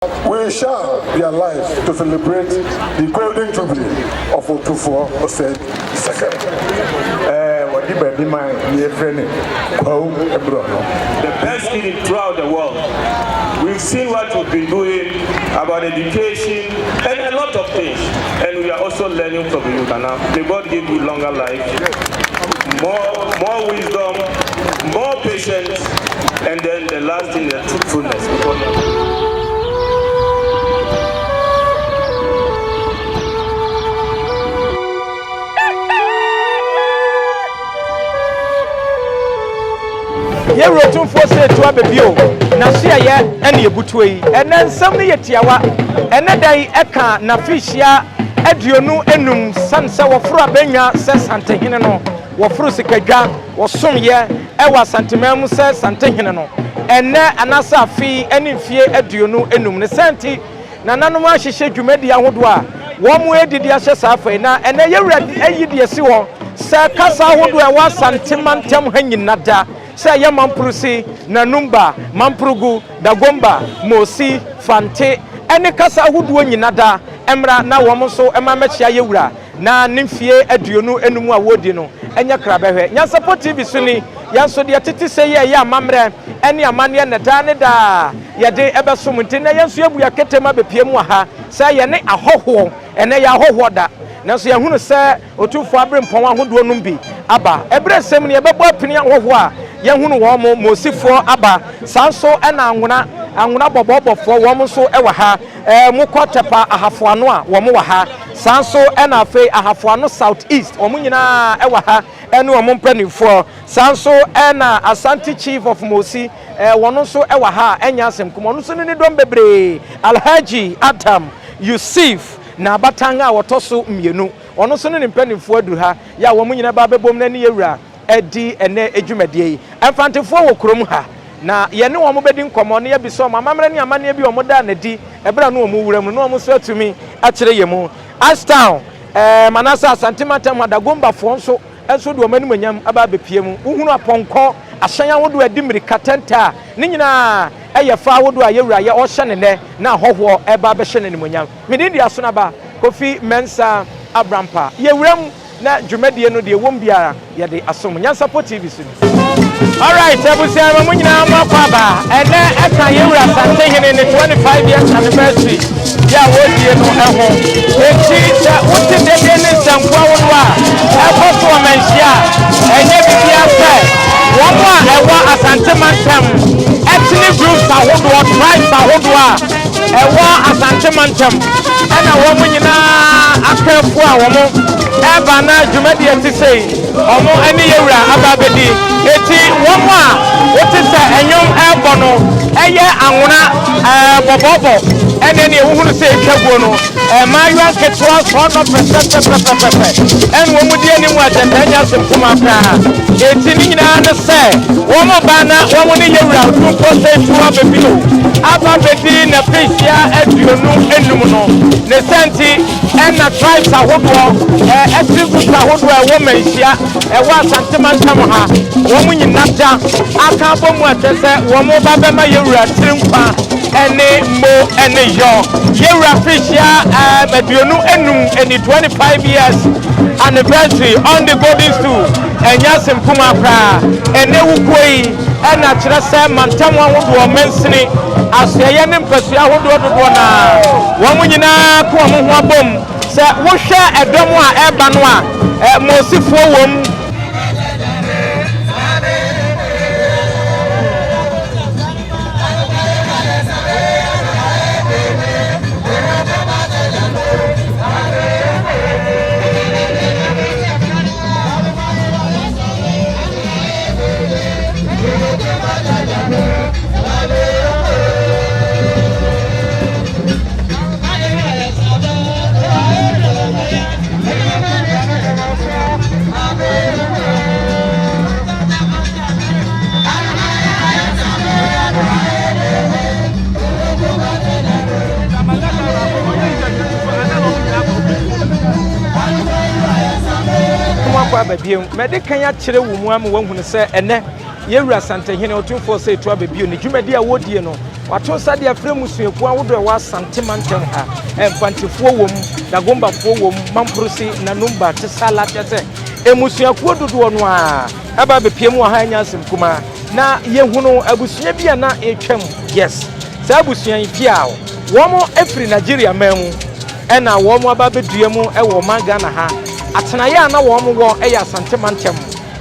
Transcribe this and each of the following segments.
We shall be alive to celebrate the golden jubilee of Otumfuo Osei II. The best thing throughout the world. We've seen what we've been doing about education and a lot of things. And we are also learning from you now. May God give you longer life, more wisdom, more patience, and then the last thing, the truthfulness. Ye Otumfuo say to abebio na so ye ene ebutu yi ene nsam ne yetiawa ene dai eka na fishia aduonu enum sanse woforo abenya se Asantehene no woforo sikadwa wosom ye ewa santemam se Asantehene no ene anasa afi ene fie aduonu enum ne santi na nanom ahihye dwumadi ahodo a wo mu edidi ahye safa na ene yewrade ayidi esi wo se kasa ahodo e wa santemantam hanyinada say ya mamprusi na numba mamprugu dagomba mosi fante ene kasa huduo nyinada emra na wo so ema mechia yewura na nimfie aduonu enum a wodi no enya krabehwe Nyansapo TV suni yanso de tete sey ya amamre ene amane ne da ne da ye de ebesom nti na yanso ebu ya ketema bepiemu ha say ye ne ahoho ene ya ahoho da nanso ye hunu se Otumfuo abrempon ahodo no bi aba ebresem ne ye bebo apini ahoho a ye hunu wo mo mosifo aba sanso ena anwona bobobofo wo mo so ewa ha mu kotepa ahafoano a wo mo wa ha sanso ena afi ahafoano south east wo mo nyina ewa ha ene wo mo mpanifo sanso ena Asante chief of Mosi wono so ewa ha enya asem kumo no so ni dom bebre Alhaji Adam Yusuf na batanga wotoso mienu ono so ni mpanifo adu ha ya wo mo nyina ba bebom na ni yewura edi ene edwumadie yi emfantefo wo krom ha na ye ne wo mo bedi nkomo ne ye bi so mamamre ne amane bi wo mo da na di ebra no wo mo wuram no wo mo so atumi a kire ye mu Ashtown manasa Asantematam adagomba fo nso enso do mani manyam aba bepie mu uhunu aponko ahyan wodo adimri katenta ne nyina eye fa wodo a yewura ye o hye ne ne na hoho eba be hye ne manyam mede dia so na ba Kofi Mensa Abrampa yewuram na dwumadie no de wom biara ye de asom Nyansapo TV so. All right, ebusia ma munyina ma kwaba ene eka yewura Asantehene ne 25 years anniversary ya wodie no eho eti da wote de ne sankwa wono a ekoso Manhyia enye bibia fe womo a ewa Asantematam ethnic groups ahodo tribes ahodo a ewa Asantematam ena womo nyina akafo a womo eba na dwumadi ati sei omo ene yewura ababedi eti womo a wote se enyom ebo no eye anwona bobobo ene ne ehunu se etwaguo no mayu ketwa so no pepepepepepe en womo die ni mu atentanya sempuma pra eti ni nyina ne se womo bana womo ne yewura Otumfuo Osei abebilo ababedi na pesia aduonu enum no ne senti ena tribes ahodo ethnic ahodo ewo Manhyia ewo Asantematam ha womo nyina da aka bomu atese womo babema yewura trinkwa ene mo ene yo yewura fishia aduonu enum eni 25 years anniversary on the golden stool enya sempuma pra ene wukoi ena kire se mantam ahodo mensini aseye ne mpasu ahodo dodo na womo nyina ko mo ho abom se wo hwe edom a eba no a mosifo wom babiem mede kan ya kire wo mu am wahunu se ene yewura Asantehene Otumfuo Osei abebio ne dwumadi a wodie no wato sade afre musueku awodo wa Asante mantem ha emfantefuo wom dagombafuo wom mamprosi na numba tesala tete emusueku dodo no a aba bepiem wa ha Nyansem kuma na yehunu abusua bia na etwam yes sa abusua yipia womo efri Nigeria mamu ena womo aba beduamu ewo Ghana ha atenaye na womo wo eya Asante mantem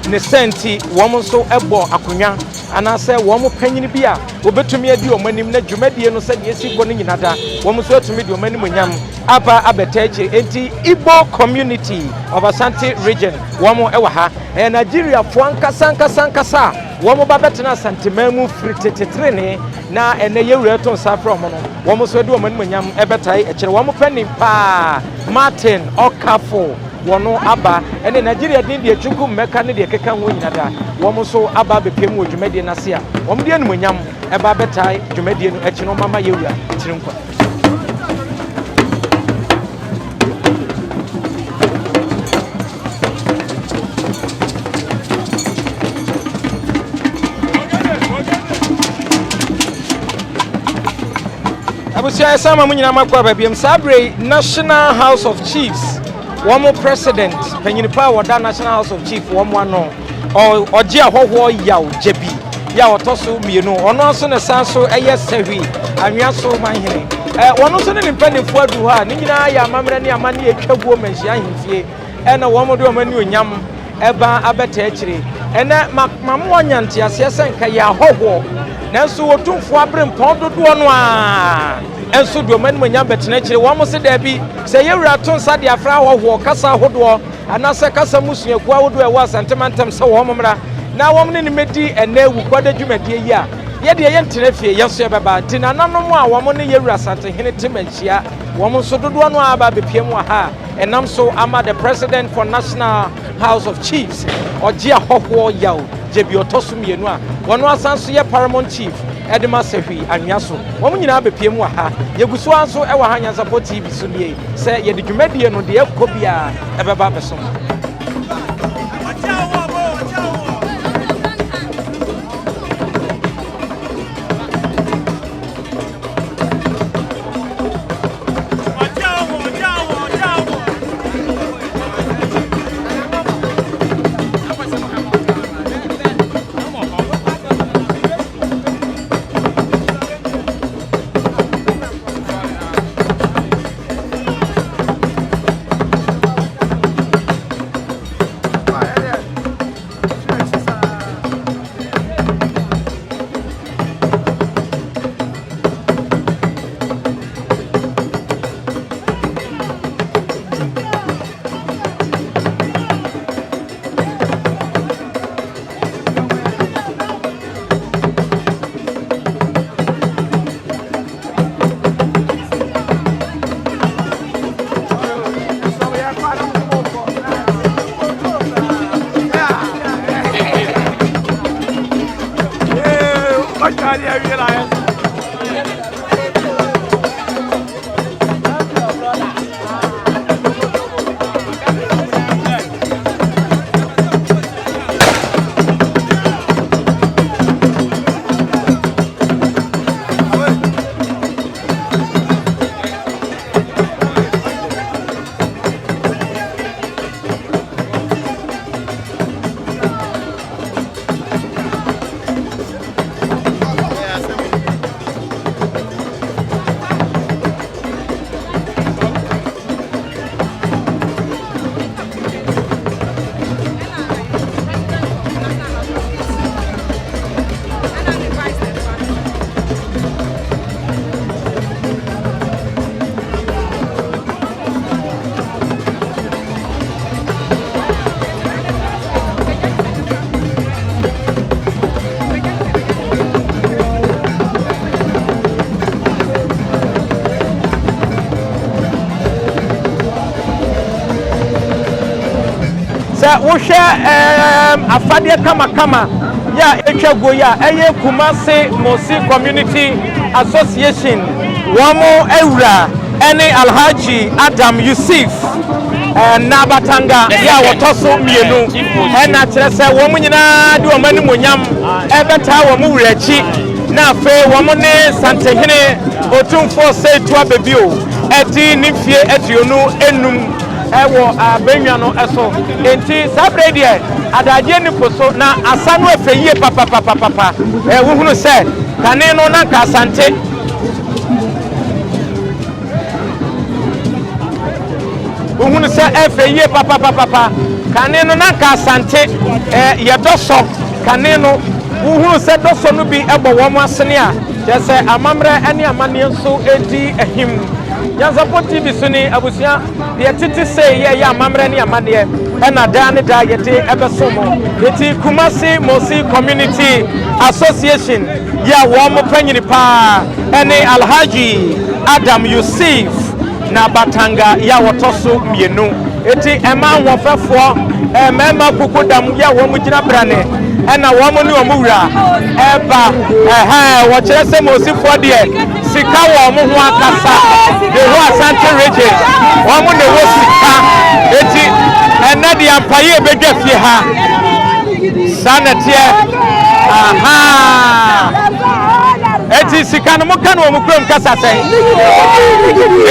ne senti womo so ebo akonya anase womo panyini bia obetumi adi omanim na dwumadie no sade esi go no nyinada womo so atumi di omanim nyam aba abetachi enti Igbo community of Asante region womo ewa ha Nigeria fo ankasa womo babetena Asante mamu fritetetrene na ene yewura to nsafra omo no womo so adi omanim nyam ebetai ekere womo panim pa Martin Okafo wono aba ene Nigeria din de chuku mmeka ne de keka ho nyinada womo so aba bepem wo dwumadie na se a womo de anum nyam eba betai dwumadie no echi no mama yewura chirimkwa abusia sama munyina makwa babiem sabre National House of Chiefs womo president panyinipa woda National House of Chief womo ano oje ahoho yaw jebi ya otoso mienu ono so ne sanso eye sewi anwa so manhene wono so ne nimpanifo adu ha ni nyina ya amamre ne amane etwaguo manhia ahemfie na womo de omani onyam eba abeta akire ene mamu onyante ase senka ya ahoho nanso Otumfuo abrempon dodo no a enso do omani onyam betena akire womo se da bi se yewura to nsa de afra ahoho kasa ahodo anase kasa musuaku ahodo e wa Asante mantem se womo mra na womo ne medi ene wu kwada dwumadie yi a ye de ye ntene fie yeso ye beba tinananom a womo ne yewura Asantehene temanchia womo so dodo no aba bepiem wa ha enam so ama the president for National House of Chiefs oje ahoho yaw jebi otoso mienu a wono asanso ye paramount chief edema sehi anwaso womo nyina bepiem wa ha yeguso anso e wa ha Nyansapo TV so nie se ye de dwumadie no de ekobia ebeba beso wohwe afade kama ya etwago ya eye Kumasi Mosi Community Association womo ewura ene Alhaji Adam Yusuf na batanga ya wotoso mienu ena kire se womo nyina de omani monyam ebeta womo wurachi na fe womone Asantehene Otumfuo Osei to abebio edi nifie aduonu enum ewo abenwa no eso enti sabre de adaje ni poso na asanu afeyie papa wo hunu se kane no na ka Asante wo hunu se afeyie papa kane no na ka Asante ye doso kane no wo hunu se doso no bi ebo wo mo asene a je se amamre ene amane nso edi ehim Nyansapo TV suni abusia ye titi say ye ya mamre ni amane ena da ne da yete ebesomo yeti Kumasi Mosi Community Association ya wo mo panyini pa ene Alhaji Adam Yusuf na Batanga ya wotoso mienu eti ema nwofefo mema kukudam ya wo mo gina brane ena wo mo ni wo wura eba wo kire se Mosi fo de sika wo mo ho akasa de ho Asante region wo mo ne wo sika eti ena de ampaye bedwa fie ha sanetie eti sika no mo kan wo mo krom kasa sen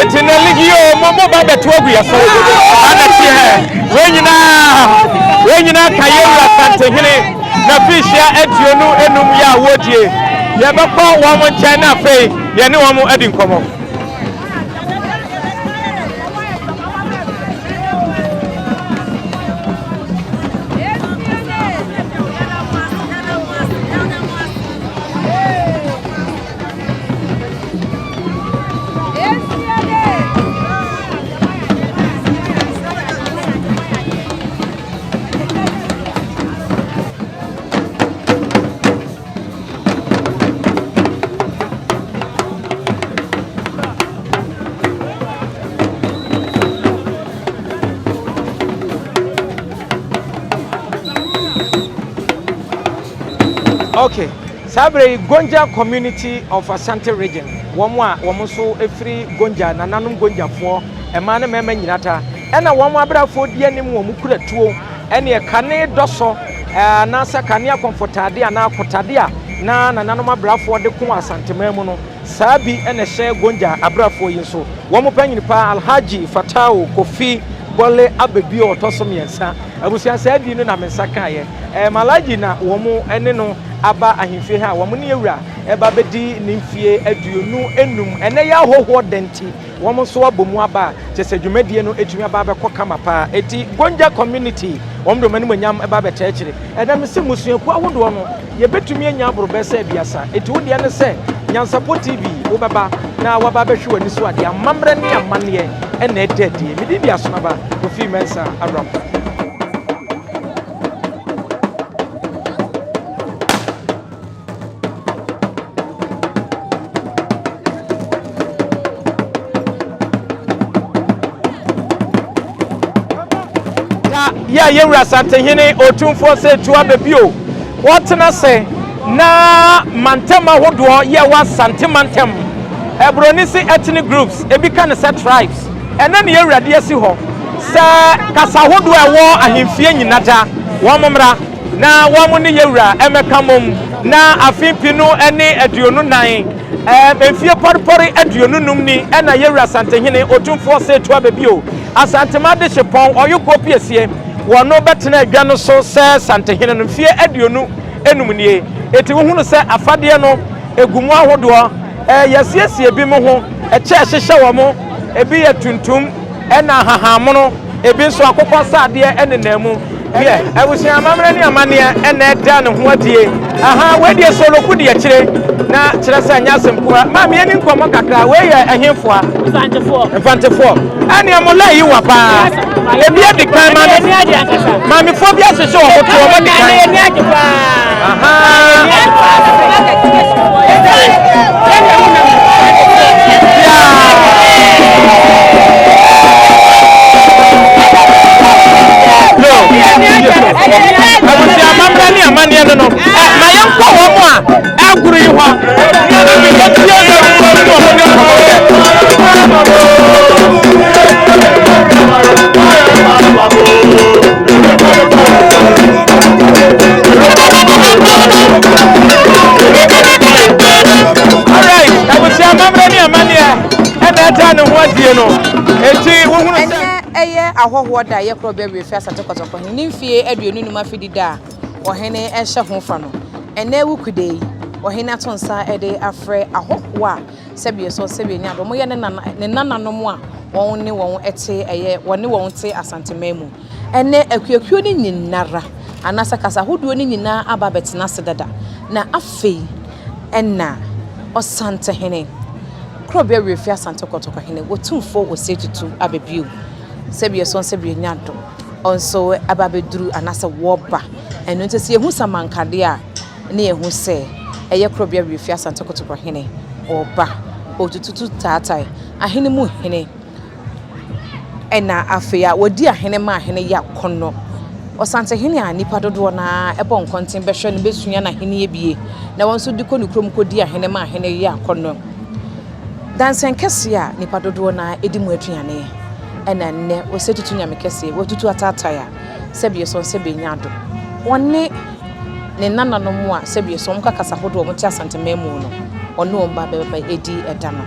eti na ligio mo ba beto agu ya so sanetie we nyina kaye Asantehene na fishia aduonu enum ya wodie ye beko wo mo nchen na fe ye ne wo mo adi nkomo. Okay, Sabre Gonja community of Asante region. Womo so efri Gonja na nanum Gonja fo e ma na mema nyinata. E na womo abrafo di anim wo mukura tuo. E ne kane doso na sa kane akomfortade ana akotade a na nanum abrafo de ko Asante memu no. Sabi e ne hye Gonja abrafo yi so. Womo panyini pa Alhaji Fatao Kofi Bole abebi otoso miensa. Abusia sa di no na mensa kaye. Malaji na womo ene no aba ahimfie ha womo ne ewura eba bedi nimfie aduonu enum ene ya hoho denti womo so abomu aba chese dwumadie no etumi aba bekọ kama pa eti Gonja community womo do manim nyam eba betechire ena mesi musuaku ahodo no ye betumi anya aborobesa biasa eti wo de ne se Nyansapo TV wo baba na waba behwe wani so ade amamre ne amane ena edadie medi bia so na ba Kofi Mensa Abram. Ya yewura Asantehene Otumfuo Osei to abebio wotena se na mantema hodo ye wa Asante mantem ebronisi ethnic groups ebi kan se tribes ena ne yewura de asi ho se kasa hodo ewo ahemfie nyinada wo momra na wo mo ne yewura emekamom na afimpi no ene aduonu nan efie porpori aduonu num ni ena yewura Asantehene Otumfuo Osei to abebio Asante ma de chepon oyuko piesie wono betena adwa no so se Asantehene no fie aduonu enum nie eti wo hunu se afade no egumu ahodo yesiesie bi mo ho eche hyehyɛ wo mo ebi ye tuntum ena hahamo no ebi nso akokɔ sade enenamu ye ebusia amamre ne amane ena eda ne ho adie we die so loku de kyire na kyerɛ sɛ nya sempoa ma me ani nkomo kakra we ye ahemfoa mfantefo ani amola yi wa pa ebi adi kan ma me fo bi asese wo hoto wo di kan ata no ho adie no eti wo hunu se eye ahoho da ye kro be refi Asante kotoko ni mfie aduonu numa fidi da ohene ehye ho fa no ene wukudei ohene atonsa ede afre ahoho a sebie so sebie nya do mo ye ne nananom a won ne won ete eye won ne won te Asante memu ene akuakuo ni nyinara anasa kasa hoduo ni nyina aba betena sedada na afei enna Asantehene krobia refi Asante kotoko hene Otumfuo Osei Tutu abebio sebie so sebie nya do onso ababeduru anasa woba eno ntese ehu samankade a ne ehu se eye krobia refi Asante kotoko hene oba otututu tatai ahene mu hene ena afia wodi ahene ma ahene ya kono Asantehene a nipa dodo na ebo nkonten behwe ne besua na ahene ebie na wonso diko nukrom kodi ahene ma ahene ya kono dansen kese a nipa dodo na edimu aduane ena ne Osei Tutu nyame kese wotutu atata ya sebie so sebie nyado wonne ne nananom a sebie so mka kasa hodo mo ti Asante memu no ono omba bebe edi eda no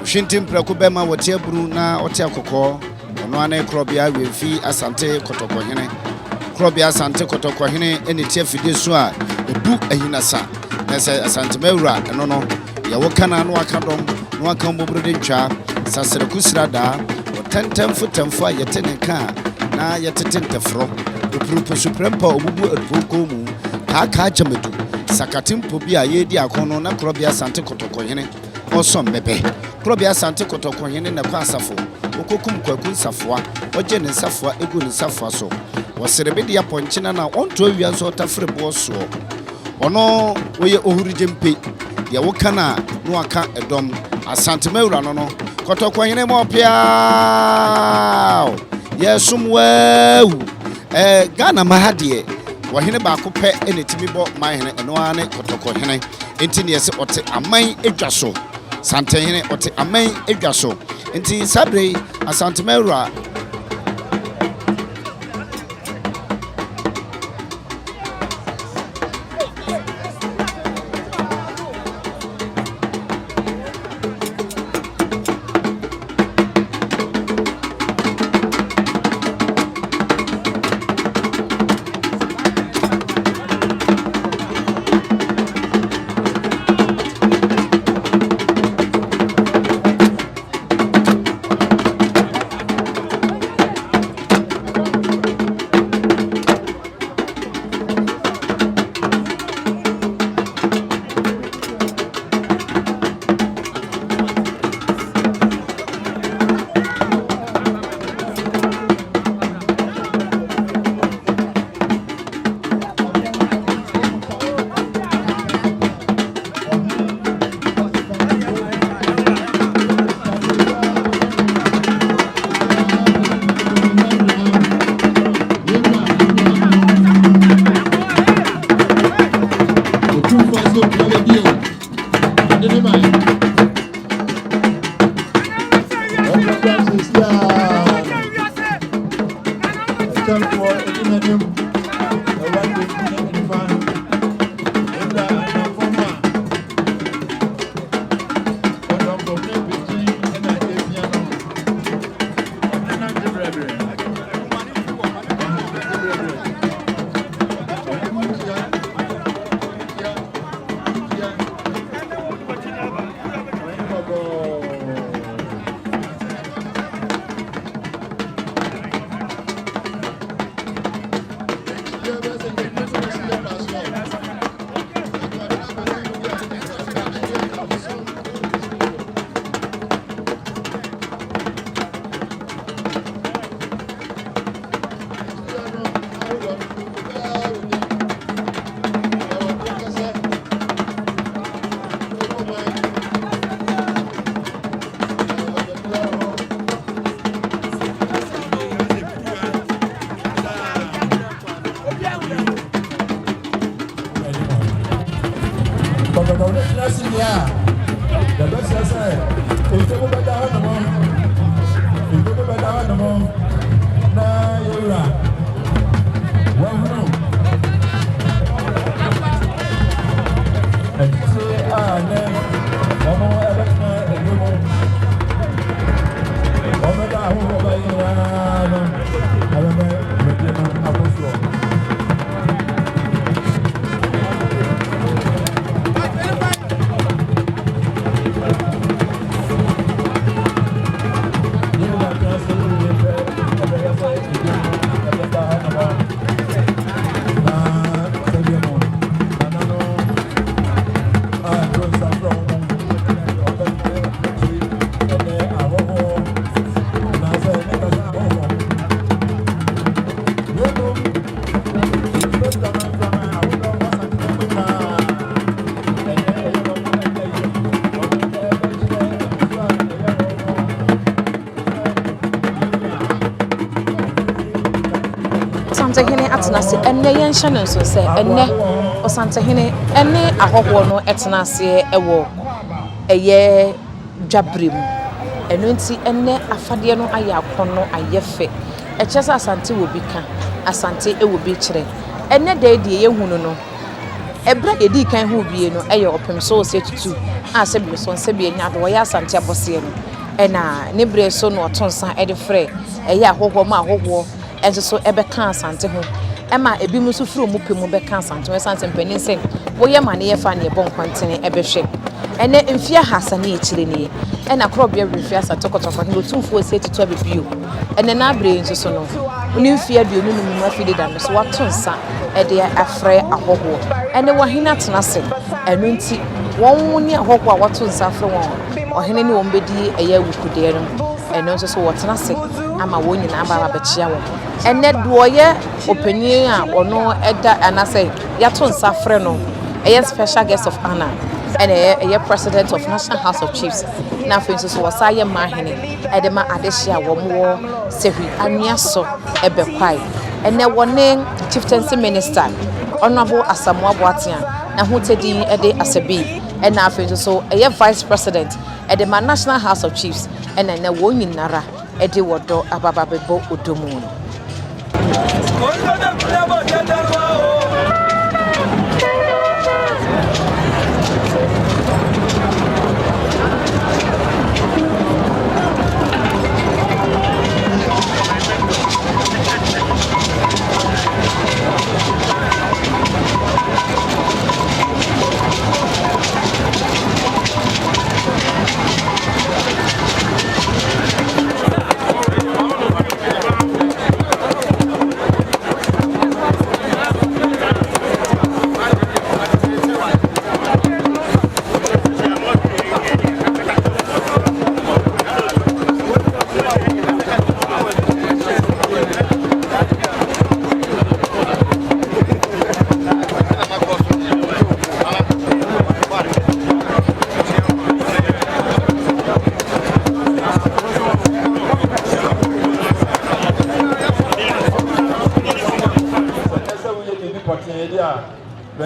Shintim Prekubema wotia bru na otia kokko ono ane krobia refi Asante kotoko hene krobia Asante kotoko hene eni tie fide so a ebu ahinasa na se Asante mewura eno no ya wokana no akadom no akambobro de twa sasere kusrada otentem futemfo yetene ka na yetetentefro oprupo suprempa obubu advoko mu ka jamedu sakatimpo bia yedi akono na krobia Asante kotoko hene osom bebe krobia Asante kotoko hene na kwa asafo okokum kwaku safua oje ne safua egu ne safua so woserebedi ya ponchina na onto awia so tafrebo so ono oye ohurujempe ya wokana no aka edom Asante mewura no kotoko hene mo pia yesum wewu Ghana mahadie wahene ba ko pe enetimi bo mahene eno ane kotoko hene enti ne yese ote aman edwaso Asantehene ote aman edwaso enti sabre Asante mewura Otumfuo so play bio. Adene mai. Asantehene atenase enne yen hye nso se enne Asantehene enne ahoho no etenase ewo eye dwabrem eno nti enne afade no aye akono ayefe echese asante wo bi ka asante ewo bi kire enne deedie ye hunu no ebra edi kan hu bie no eye opem so Osei Tutu ase bi so nse bi enya do wo ya asante abose no ena ne bre so no otonsa ede frɛ eye ahoho ma ahoho enso so ebe kan asante ho ema ebi mu so furu mu pemu be kan asante ho asante mpanin sen wo ye ma ne ye fa ne bon kwantene ebe hwe ene mfia hasane e kire ne ena krobia refia asante kotofo ne Otumfuo Osei Tutu abibio ene na abre enso so no oni mfia duonu mu afide da no so watonsa ede afre ahoho ene wo hina tenase eno nti won ni ahoho a watonsa afre won ohene ne won bedi eya wukude no eno nso so wotenase ama wo nyina aba bechia wo ene duoye opinion a ono eda anase yato nsafre no eye special guest of honor ene eye president of National House of Chiefs na for nso so wosaye mahene ede ma adehia wo mo sehi aniaso ebekwai ene wone chieftaincy minister honorable Asamoah Boatia na hotedi ede asabi ena afi nso so eye vice president ede ma National House of Chiefs ene na wo nyinara ede wodo ababa bebo odomu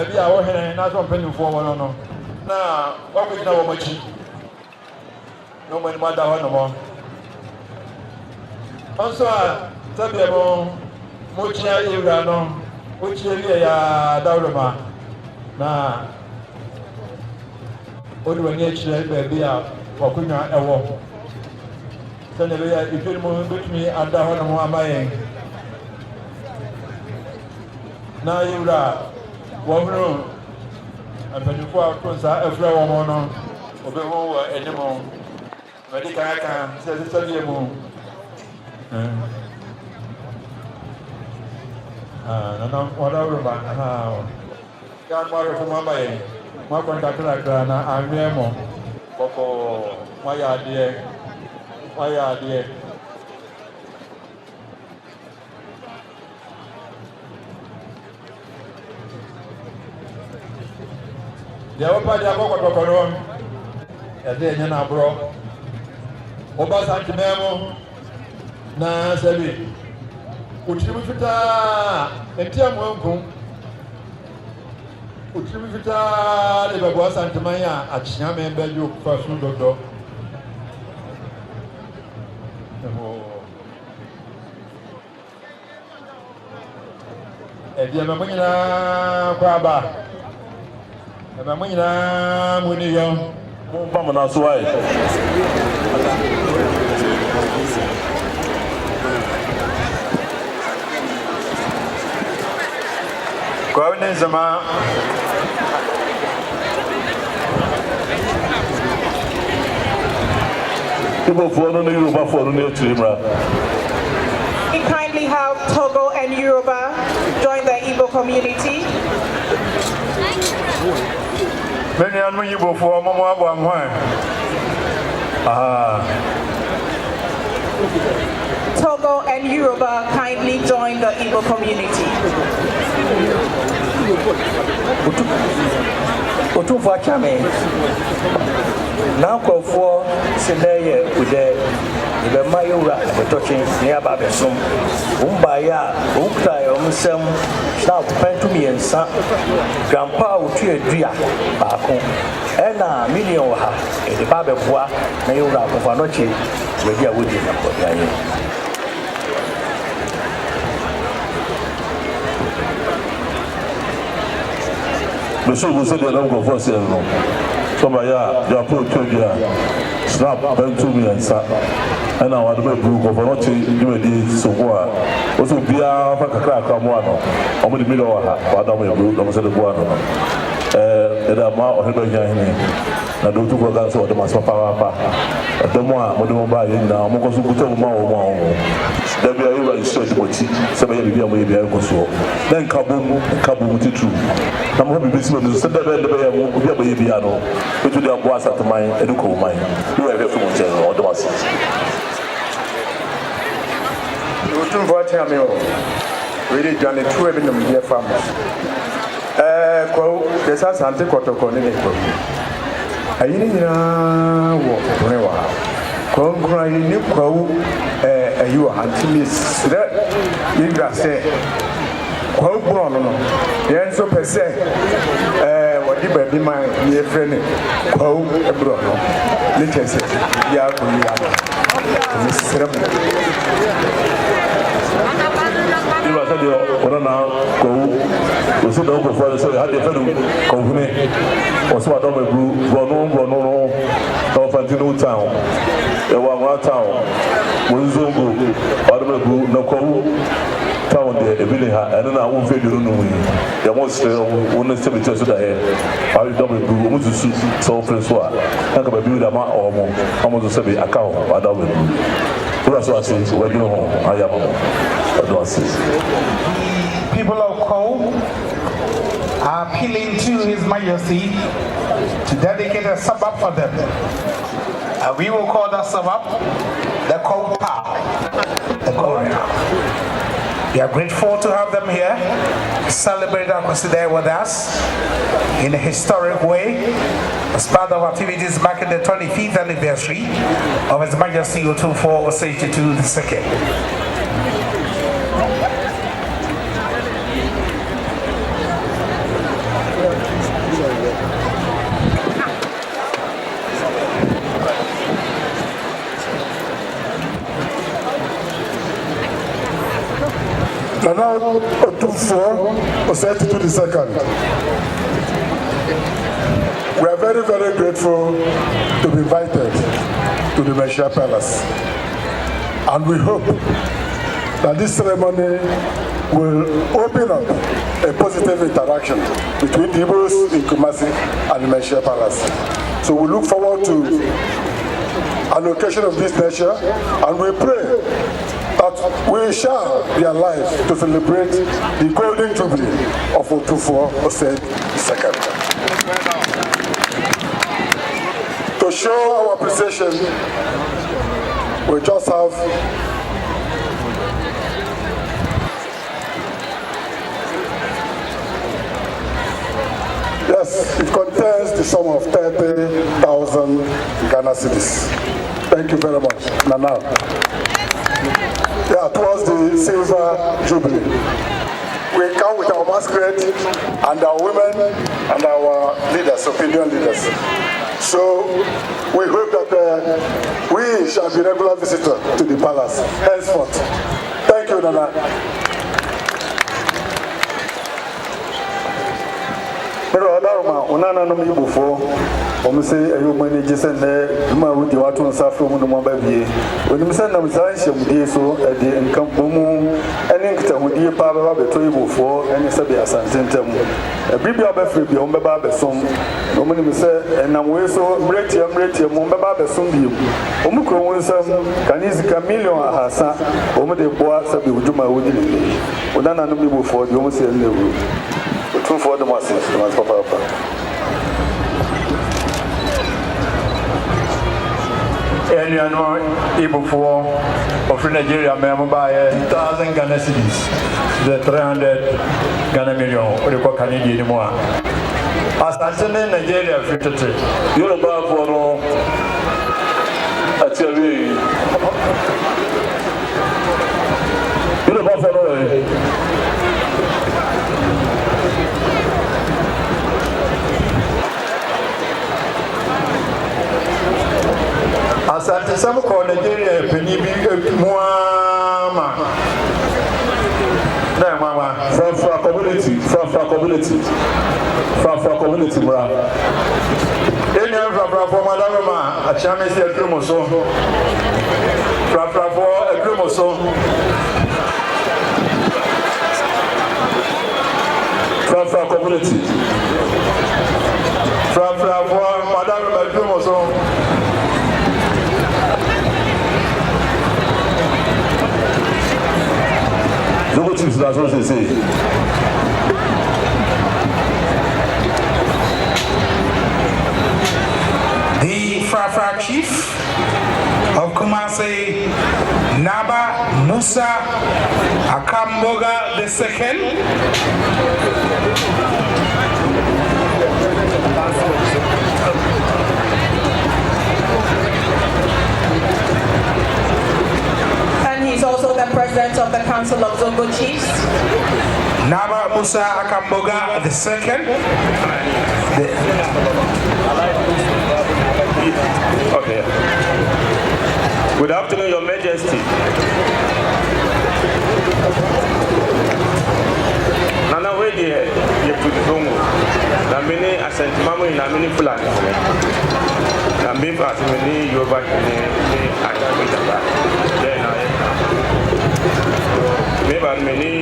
maybe I will have another penny for one. Now, what we know much. No man matter no more. Also, tell me about Mochia Urano, which area Daurama. Now, what do we need to be a Wakuna Ewo? Send a if you move with me at the Honor. Now you are one room and 24 hours every one of the whole animal. Medical says it's a little no, whatever, God, water from my way. My contact, I'm Remo. Coco, my idea. The other part of the bro. Asantehene na sabi utimi fita entia mwanku utimi fita le babo Asantehene a achia member yo fasu dodo dia mamanyina kwa ba mamanyina muni yo mumba na suai We kindly have Togo and Yoruba join the Igbo community. Togo and Yoruba kindly join the Igbo community. Otumfuo chame na kwofo seleye ude ibe mayura betochin ne aba besom umba ya ukta ya omsem na pentumi ensa grandpa otu adua baako ena million ha e de ba beboa na yura kofa no chi wedi a wodi na podanye Monsieur, vous êtes là encore fois, c'est non. Comme il y a peu de snap, 22 millions ça. Et now, on doit vous comprendre que nous dit ce quoi. Aussi bien, pas que ça comme moi non. On me dit millions là, pas dans mes bouts, dans mes bois non. Et d'abord, on est bien ici. Na do tuko ganso de masapa papa. De moi, mo de mo ba yin na mo ko su kuto mo o mo. Da bia yi ba iso de boti. Se ba ye bia mo ye bia ko so. Den kabu Tutu. Na mo bi bisi mo se da ba ye mo bia ba ye bia no. Tutu de abo asat man edu ko man. You have to mo je no do mas. Otumfuo chame o. We dey join the two even them here farmers. Ko de Asante kotoko ni ko. Ayini nyina wo rewa ko nkura ni kwawu ayi wa hantimi sire yinda se kwawu bro no yen so pese wodi ba bi man ni efre ne kwawu ebro no le chese ya ko ya ni sire mo Iba sadio ona kwawu oso da ko fa so ha de fedu konfune oso adom ebru bono no fantino town e wa town Zongo adom ebru na kwawu town de ebile ha ene na wo fe duru no yi ya mo se won se bi so da he ari dom ebru mo tusu so friends wa na ka ba bi da ma omo so se bi aka ho adom ebru so I say we do I people of Kong are appealing to His Majesty to dedicate a Sabbath for them. We will call that Sabbath the Kong Pa, the Korea. We are grateful to have them here, celebrate and consider with us in a historic way as part of activities marking the 25th anniversary of His Majesty Otumfuo Osei Tutu II. Otumfuo, Osei Tutu II. We are very, very grateful to be invited to the Manhyia Palace. And we hope that this ceremony will open up a positive interaction between the Igbos in Kumasi and the Manhyia Palace. So we look forward to an occasion of this nature, and we pray that we shall be alive to celebrate the golden jubilee of Otumfuo Osei II. To show our appreciation, we just have yes, it contains the sum of 30,000 Ghana cedis. Thank you very much. Nana. Yeah, towards the silver jubilee. We come with our masquerade and our women and our leaders, opinion leaders. So we hope that we shall be regular visitors to the palace henceforth. Thank you, Nana. Onana no Igbo omu say ayo mani jisen na ma wudi watu nsafro mu no mo ba bie onim say na mzan hyemudie so de nkam bomu ene nkita hudie pa ba beto Igbo fo ene se be Asantehene mu bibia obafre bia on ba ba som no mo nim say enam we so mretie mu ba ba som biem omu kro won sam kanizika million ahasa omu de boa se be huduma wudi ni onana no Igbo fo de omu say lewu Otumfuo de masis de mas papa Anyano Ibufuo of Nigeria, Member 1,000 Ghana cedis, the 300 Ghana million, or the Canadian more. Asantehene Nigeria, 53. You're about for a theory. You're about for Asante some call Nigeria penny Muama. No, Mama, from community, bra. Any from Madame, a chamis a chromosome. From a chromosome. From community. From Madame a chromosome. Zongo chiefs, that's what they say. The Frafra chief of Kumasi, Naba Musa Akamboga II. He's also the president of the Council of Zongo Chiefs. Naba Musa Akamboga II. Okay. Good afternoon, Your Majesty. Nana, where you to the Zongo? Namini Asante Mamu in Namini Fulani. Nambi Fatimini, Yoruba, maybe many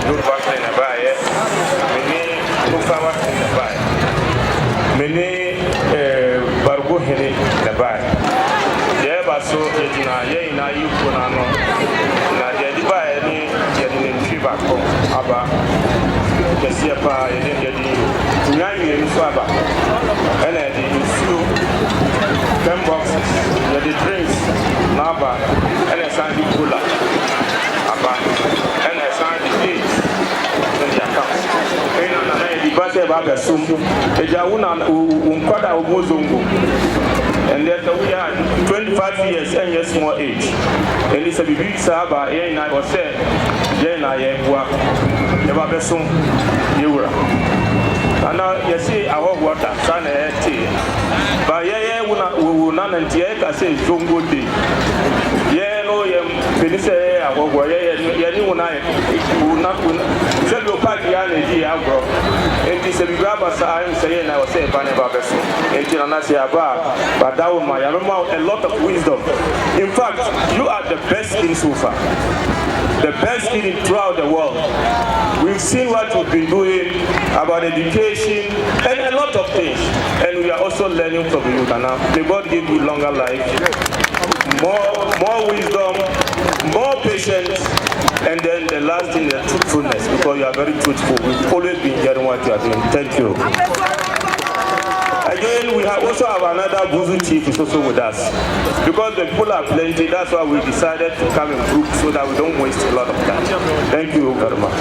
Yoruba in a buy, many Mufawa in a buy, many Bargo in a buy. There was so Yena, you put on the buy any getting fever about the Siapa, you didn't get the Nyansapo Swaba, and the few 10 boxes, the drinks, Naba, and a sandy cooler. And I signed the dates in the accounts. The budget about the sum, the Jauna Unquada of Zongo. And then we are 25 years and years more age. And it's a big Saba, and I was said, Jen, I am never be soon. You were. And now you see our water, sun and tea. But yeah, we will not and say Zongo day. Yeah, no, Ebenezer, will not should be party and the agro. And this is a grab as I'm saying, I was saying, Banabas, and Tiranasia Bar, but that was my a lot of wisdom. In fact, you are the best in Sufa, the best in throughout the world. We've seen what you've been doing about education and a lot of things, and we are also learning from you. Now, may God give you longer life, more wisdom, more patience, and then the last thing is truthfulness, because you are very truthful. We've always been hearing what you are doing. Thank you. Again, we also have another Buzu chief is also with us. Because the people are plenty, that's why we decided to come in groups so that we don't waste a lot of time. Thank you very much.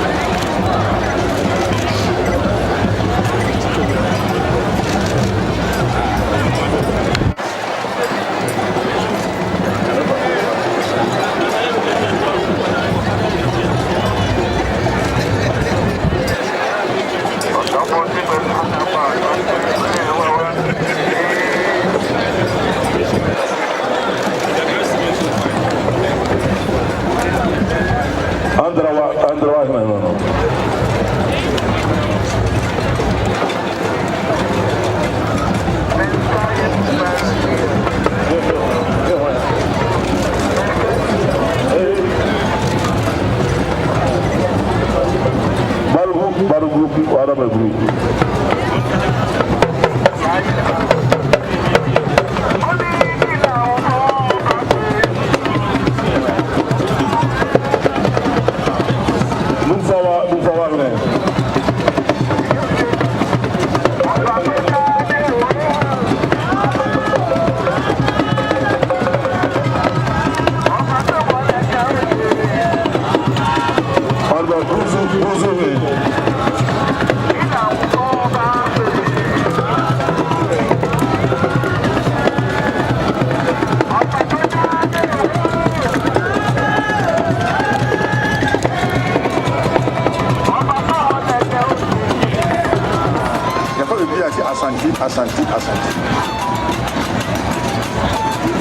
Asante.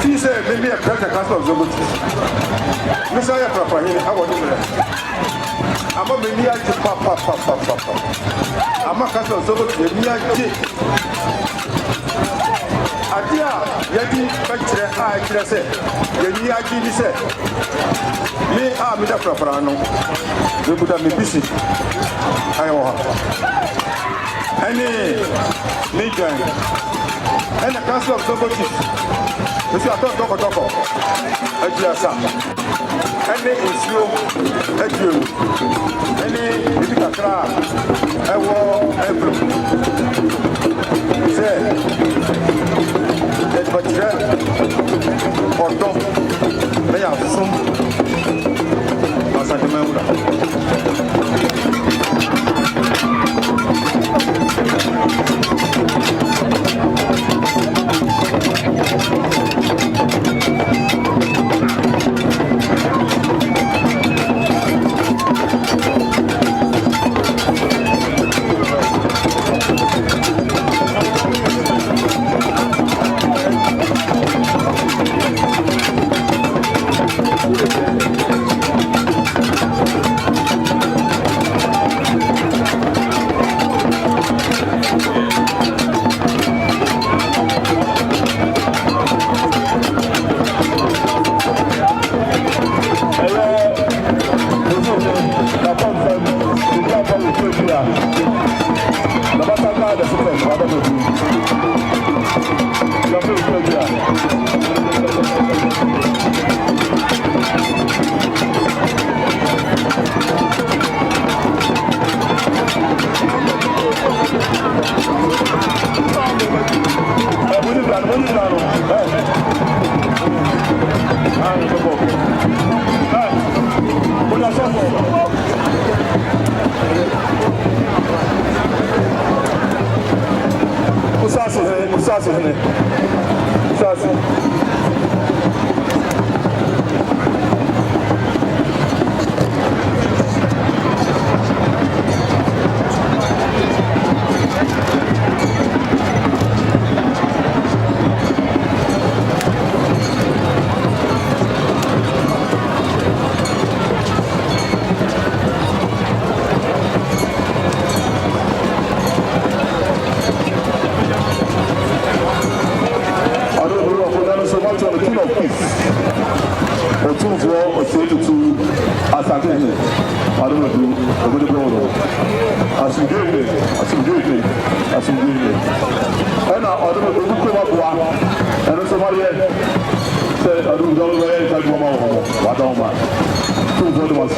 He said, maybe a crack castle of Zongo. Messiah Appiah, how are you? I'm a Manhyia to Papa. I'm a castle of Zongo, Manhyia. Appiah, Yadi, Pacture, I said, Manhyia said, me, I'm with a Prano. We would have been busy. I want. Any Migan and the Council of Zongo Chief. You see, I thought Doko, Ajasa, any issue, Aju, any Bibika Kra, I war every. Say, that but or don't, they are some Asantehene. to win. And I don't know who and somebody said, I don't know where I go. What don't man? Two for the one.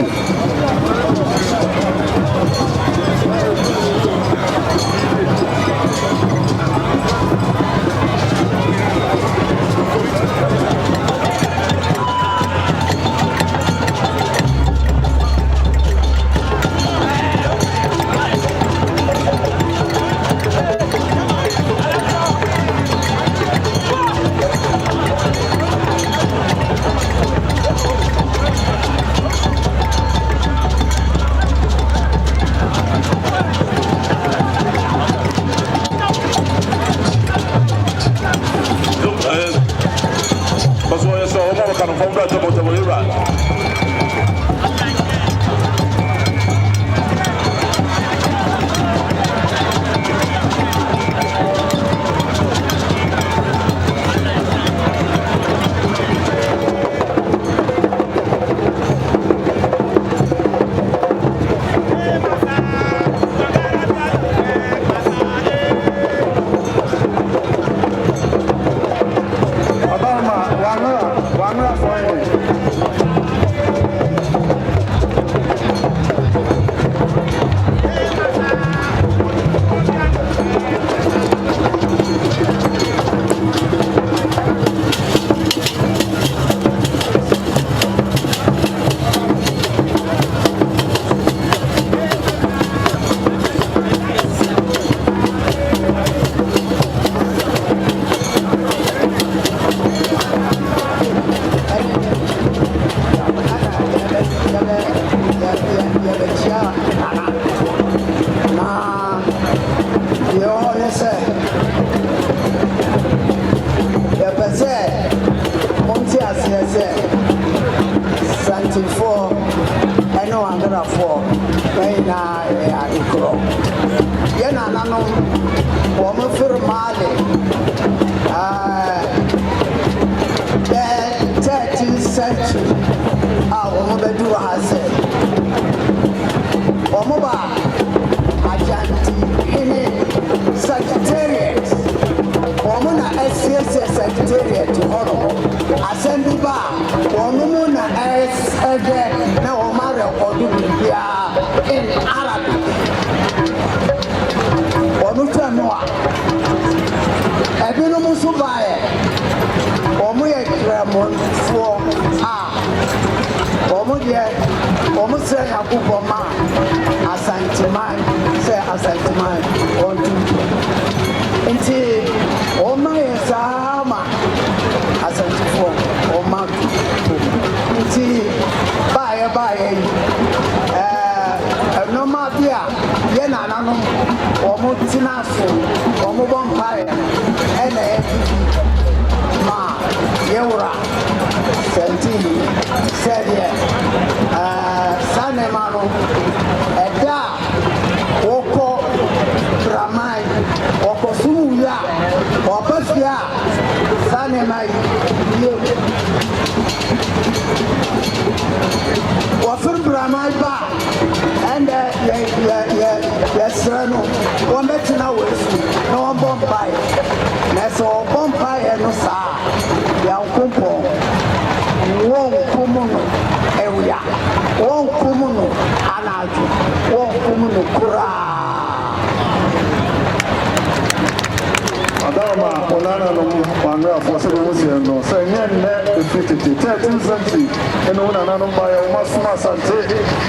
Asante,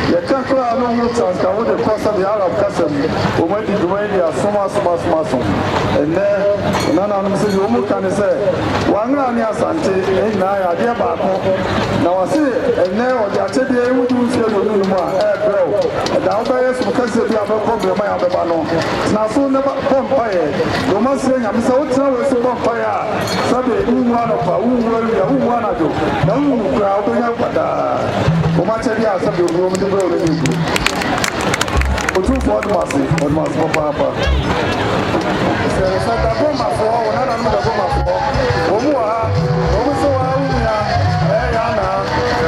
you can't cry no more chance. I would have cost the Arab custom. We went to Jubilee, so and then none of them said, you can say, one run Asante, and I dear Bako. Now I say, and now the Achebe would do the more and the Albias because they have a problem. My other bano. Now, so never vampire. You must say, I'm so tired of vampire. Sabe, one of our who want to do. No, crowd, we have much of the answer to room to go with you. Otumfuo massive, on my papa. So, the Goma for one another Goma for Omua, Omusoa, Ayana,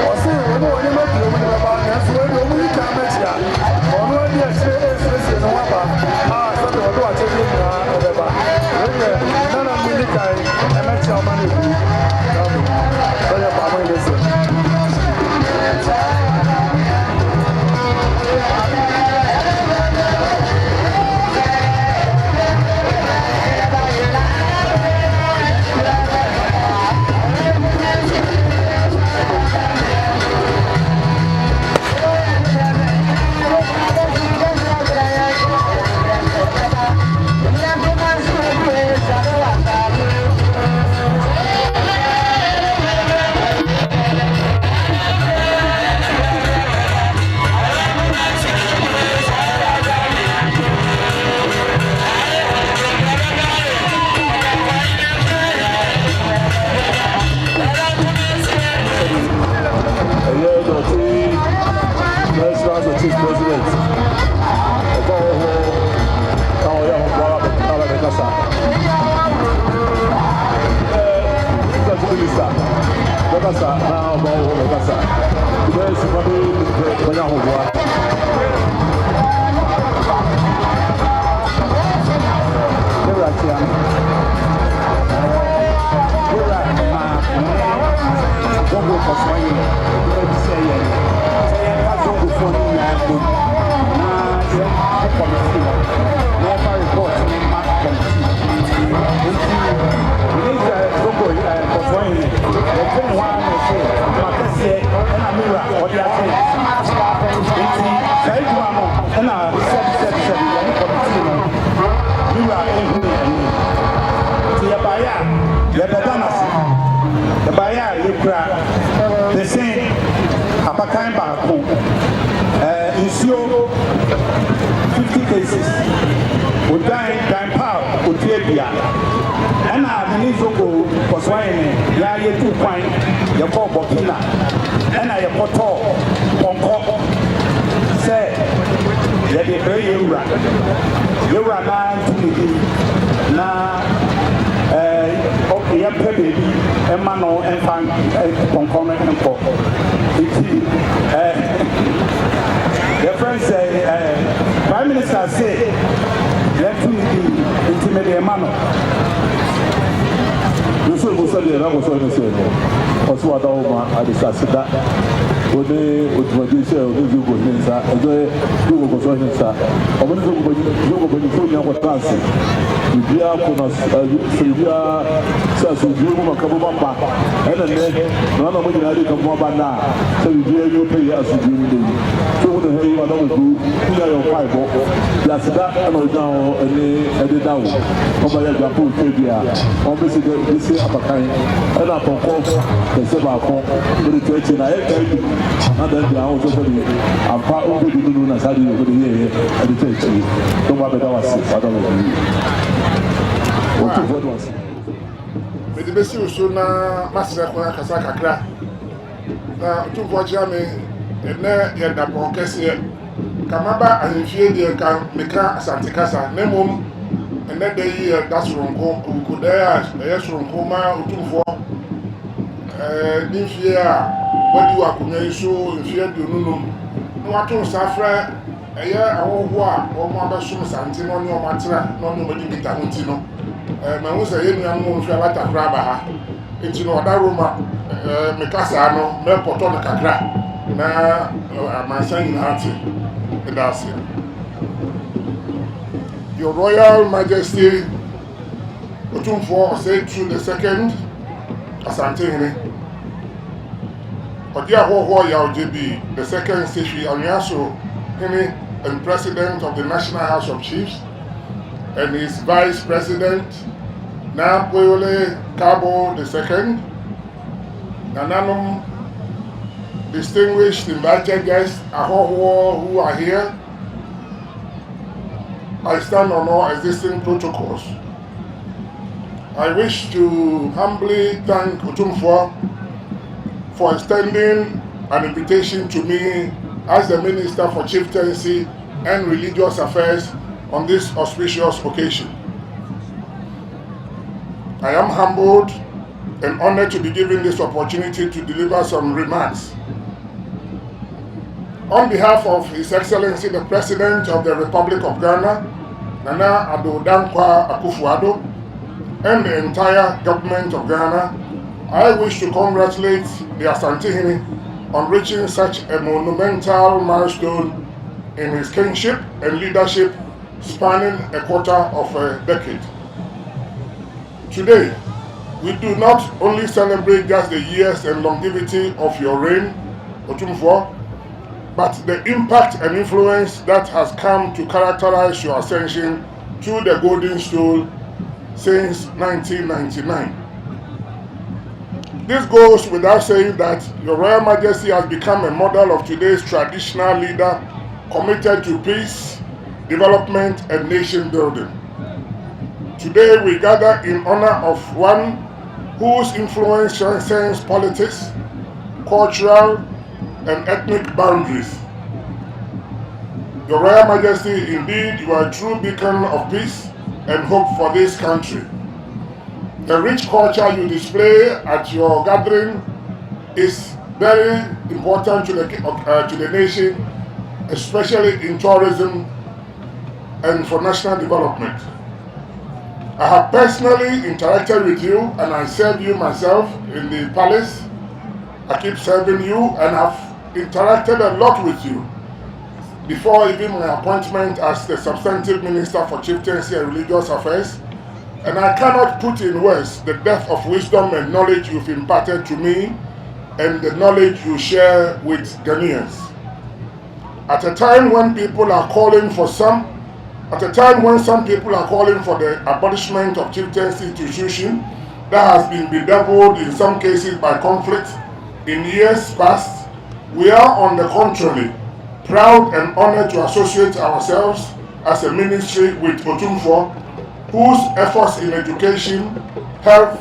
or say, Omo, you might be able to buy us when you come at ya. Or no, yes, no one, some of what I Prime Minister say, let me be intimidated man. You should go say na go so ni say no. Oso ada o ma adisa sida. Ode Otumfuo say o ni go ni sa. Ejo you go so ni sa. Omo ni go so ni ko trance. Bibia ko na Sylvia sa so bi mo ka bo ba. Ena ne na na mo ni ari ka mo ba na. So bibia you pay as you do. So the hey wa don do. Ya yo 5 la sida na o down ene dawo. Oba ya Nyansapo Tv a. O be se abakan ena tonko pese ba ko bere twechi na e kai na da dia o so di ampa o bi dunu na sadi o di ye e twechi to ba beda wasi ada lo ni o to vote wasi me de besi uso na masira ko kasa kakra na Otumfuo jame ene ye da bon kese kamaba ahifie de kan meka Asante kasa nemom ene de yi da soronko ku de ya soronko ma Otumfuo nimfie a wadi wa kunya iso mfie de nunum no wato safra eye awoho a o mo abesom Asante no ne o matera no ne o madi bita hunti no ma hu se ye nua mo mfie lata kra ba ha enti no da Roma mekasa no me poto no kakra na amansan na ati edase Your Royal Majesty Otumfuo Osei the second Asantehene Odia Hoho ya OJB the second Seshui Anyaso Hene and President of the National House of Chiefs and his Vice President Na Poyole Kabo the second Nananum distinguished invited guests Ahoho who are here. I stand on all existing protocols. I wish to humbly thank Otumfuo for extending an invitation to me as the Minister for Chieftaincy and Religious Affairs on this auspicious occasion. I am humbled and honored to be given this opportunity to deliver some remarks. On behalf of His Excellency the President of the Republic of Ghana, Nana Addo Dankwa Akufo-Addo, and the entire government of Ghana, I wish to congratulate the Asantehene on reaching such a monumental milestone in his kingship and leadership spanning a quarter of a decade. Today, we do not only celebrate just the years and longevity of your reign, Otumfuo, but the impact and influence that has come to characterize your ascension to the golden stool since 1999. This goes without saying that Your Royal Majesty has become a model of today's traditional leader committed to peace, development, and nation building. Today we gather in honor of one whose influence transcends politics, cultural, and ethnic boundaries. Your Royal Majesty, indeed, you are a true beacon of peace and hope for this country. The rich culture you display at your gathering is very important to the nation, especially in tourism and for national development. I have personally interacted with you, and I serve you myself in the palace. I keep serving you and have interacted a lot with you before even my appointment as the substantive Minister for Chieftaincy and Religious Affairs. And I cannot put in words the depth of wisdom and knowledge you've imparted to me and the knowledge you share with Ghanaians. At a time when people are calling for some people are calling for the abolishment of chieftaincy institution that has been bedeviled in some cases by conflict in years past, we are on the contrary proud and honored to associate ourselves as a ministry with Otumfuo, whose efforts in education, health,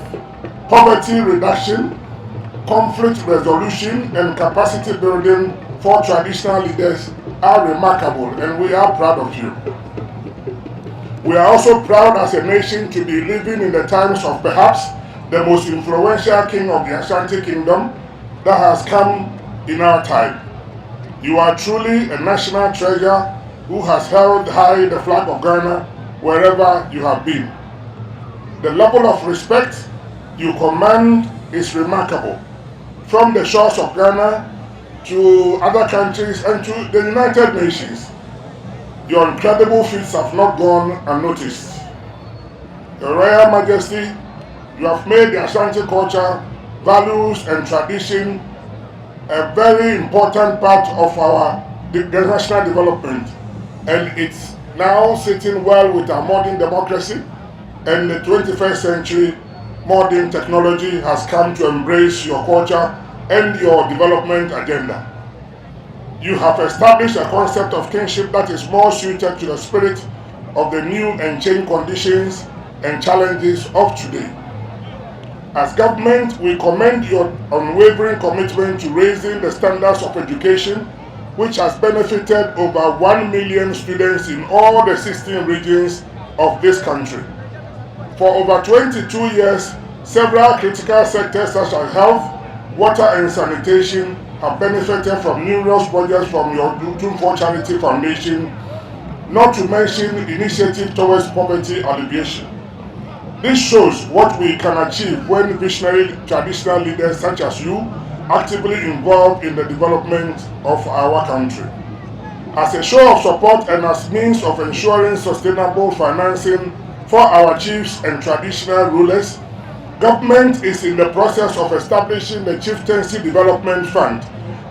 poverty reduction, conflict resolution, and capacity building for traditional leaders are remarkable, and we are proud of you. We are also proud as a nation to be living in the times of perhaps the most influential king of the Asante Kingdom that has come in our time. You are truly a national treasure who has held high the flag of Ghana wherever you have been. The level of respect you command is remarkable, from the shores of Ghana to other countries and to the United Nations. Your incredible feats have not gone unnoticed. Your Royal Majesty, you have made the Asante culture, values, and tradition a very important part of our national development, and it's now sitting well with our modern democracy, and the 21st century modern technology has come to embrace your culture and your development agenda. You have established a concept of kingship that is more suited to the spirit of the new and changed conditions and challenges of today. As government, we commend your unwavering commitment to raising the standards of education, which has benefited over 1 million students in all the 16 regions of this country. For over 22 years, several critical sectors such as health, water and sanitation have benefited from numerous projects from your Otumfuo Charity Foundation, not to mention initiatives towards poverty alleviation. This shows what we can achieve when visionary traditional leaders such as you actively involved in the development of our country. As a show of support and as means of ensuring sustainable financing for our chiefs and traditional rulers, government is in the process of establishing the Chieftaincy Development Fund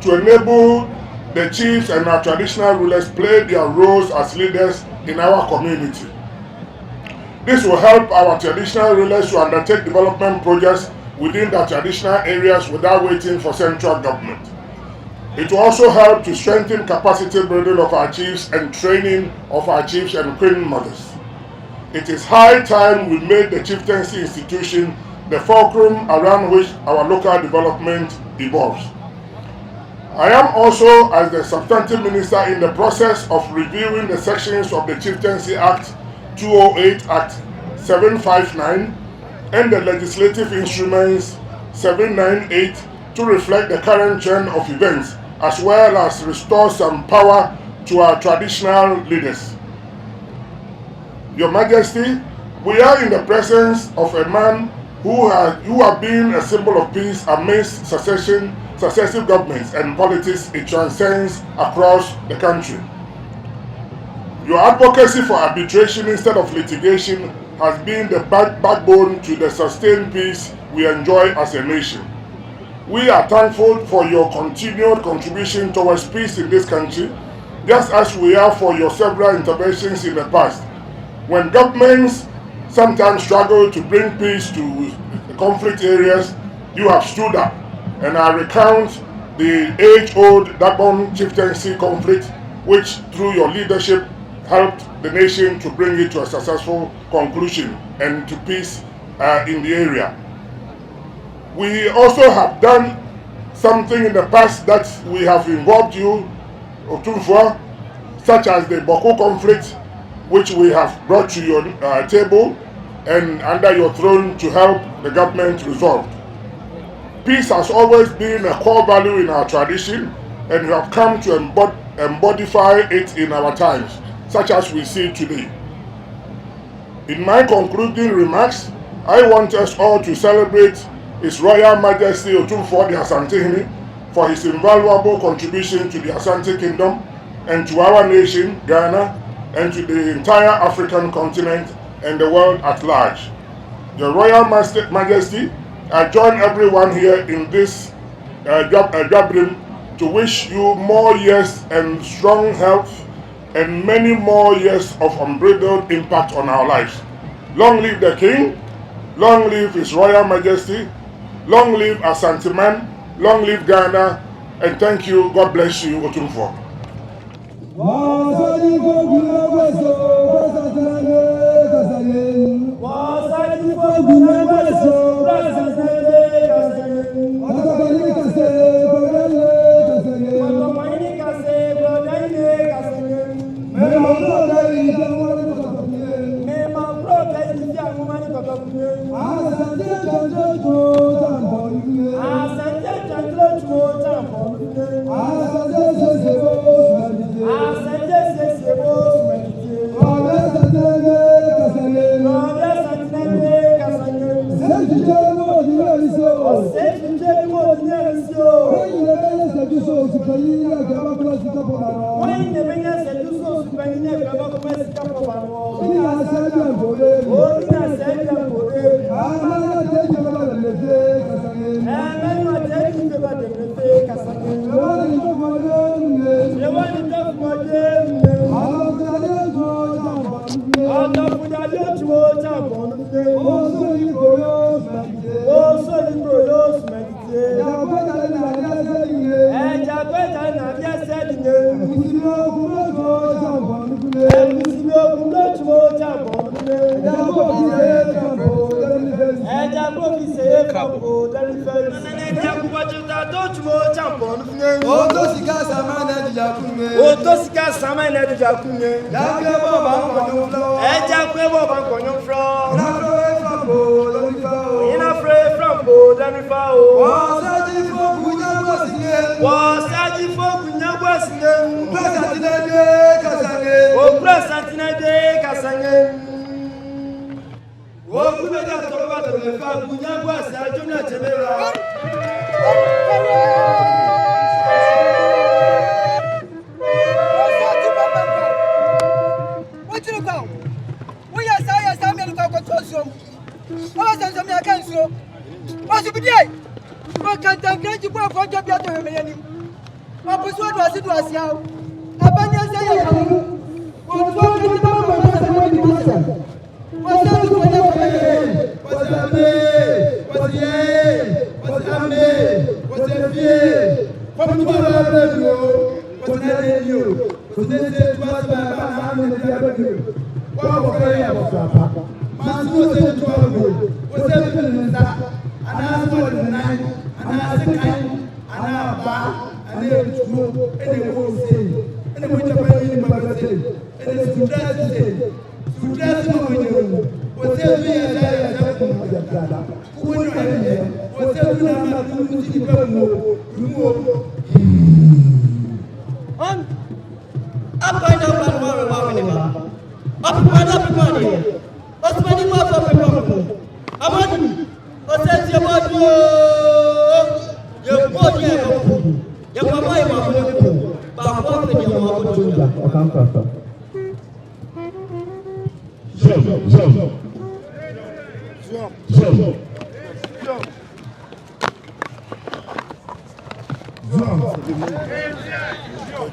to enable the chiefs and our traditional rulers play their roles as leaders in our community. This will help our traditional rulers to undertake development projects within their traditional areas without waiting for central government. It will also help to strengthen capacity building of our chiefs and training of our chiefs and queen mothers. It is high time we made the chieftaincy institution the fulcrum around which our local development evolves. I am also, as the substantive minister, in the process of reviewing the sections of the Chieftaincy Act 208 Act 759 and the legislative instruments 798 to reflect the current trend of events, as well as restore some power to our traditional leaders. Your Majesty, We are in the presence of a man who have been a symbol of peace amidst successive governments and politics it transcends across the country. Your advocacy for arbitration instead of litigation has been the backbone to the sustained peace we enjoy as a nation. We are thankful for your continued contribution towards peace in this country, just as we are for your several interventions in the past. When governments sometimes struggle to bring peace to conflict areas, you have stood up, and I recount the age-old Dagbon chieftaincy conflict, which through your leadership helped the nation to bring it to a successful conclusion and to peace in the area. We also have done something in the past that we have involved you, Otumfuo, such as the Boko conflict, which we have brought to your table and under your throne to help the government resolve. Peace has always been a core value in our tradition, and we have come to embodify it in our times, such as we see today. In my concluding remarks, I want us all to celebrate His Royal Majesty Otumfuo the Asantehene for his invaluable contribution to the Asante Kingdom and to our nation, Ghana, and to the entire African continent and the world at large. Your Royal Majesty, I join everyone here in this gathering to wish you more years and strong health and many more years of unbridled impact on our lives. Long live the King, long live His Royal Majesty, long live Asante man, long live Ghana, and thank you. God bless you, Otumfuo. Appiah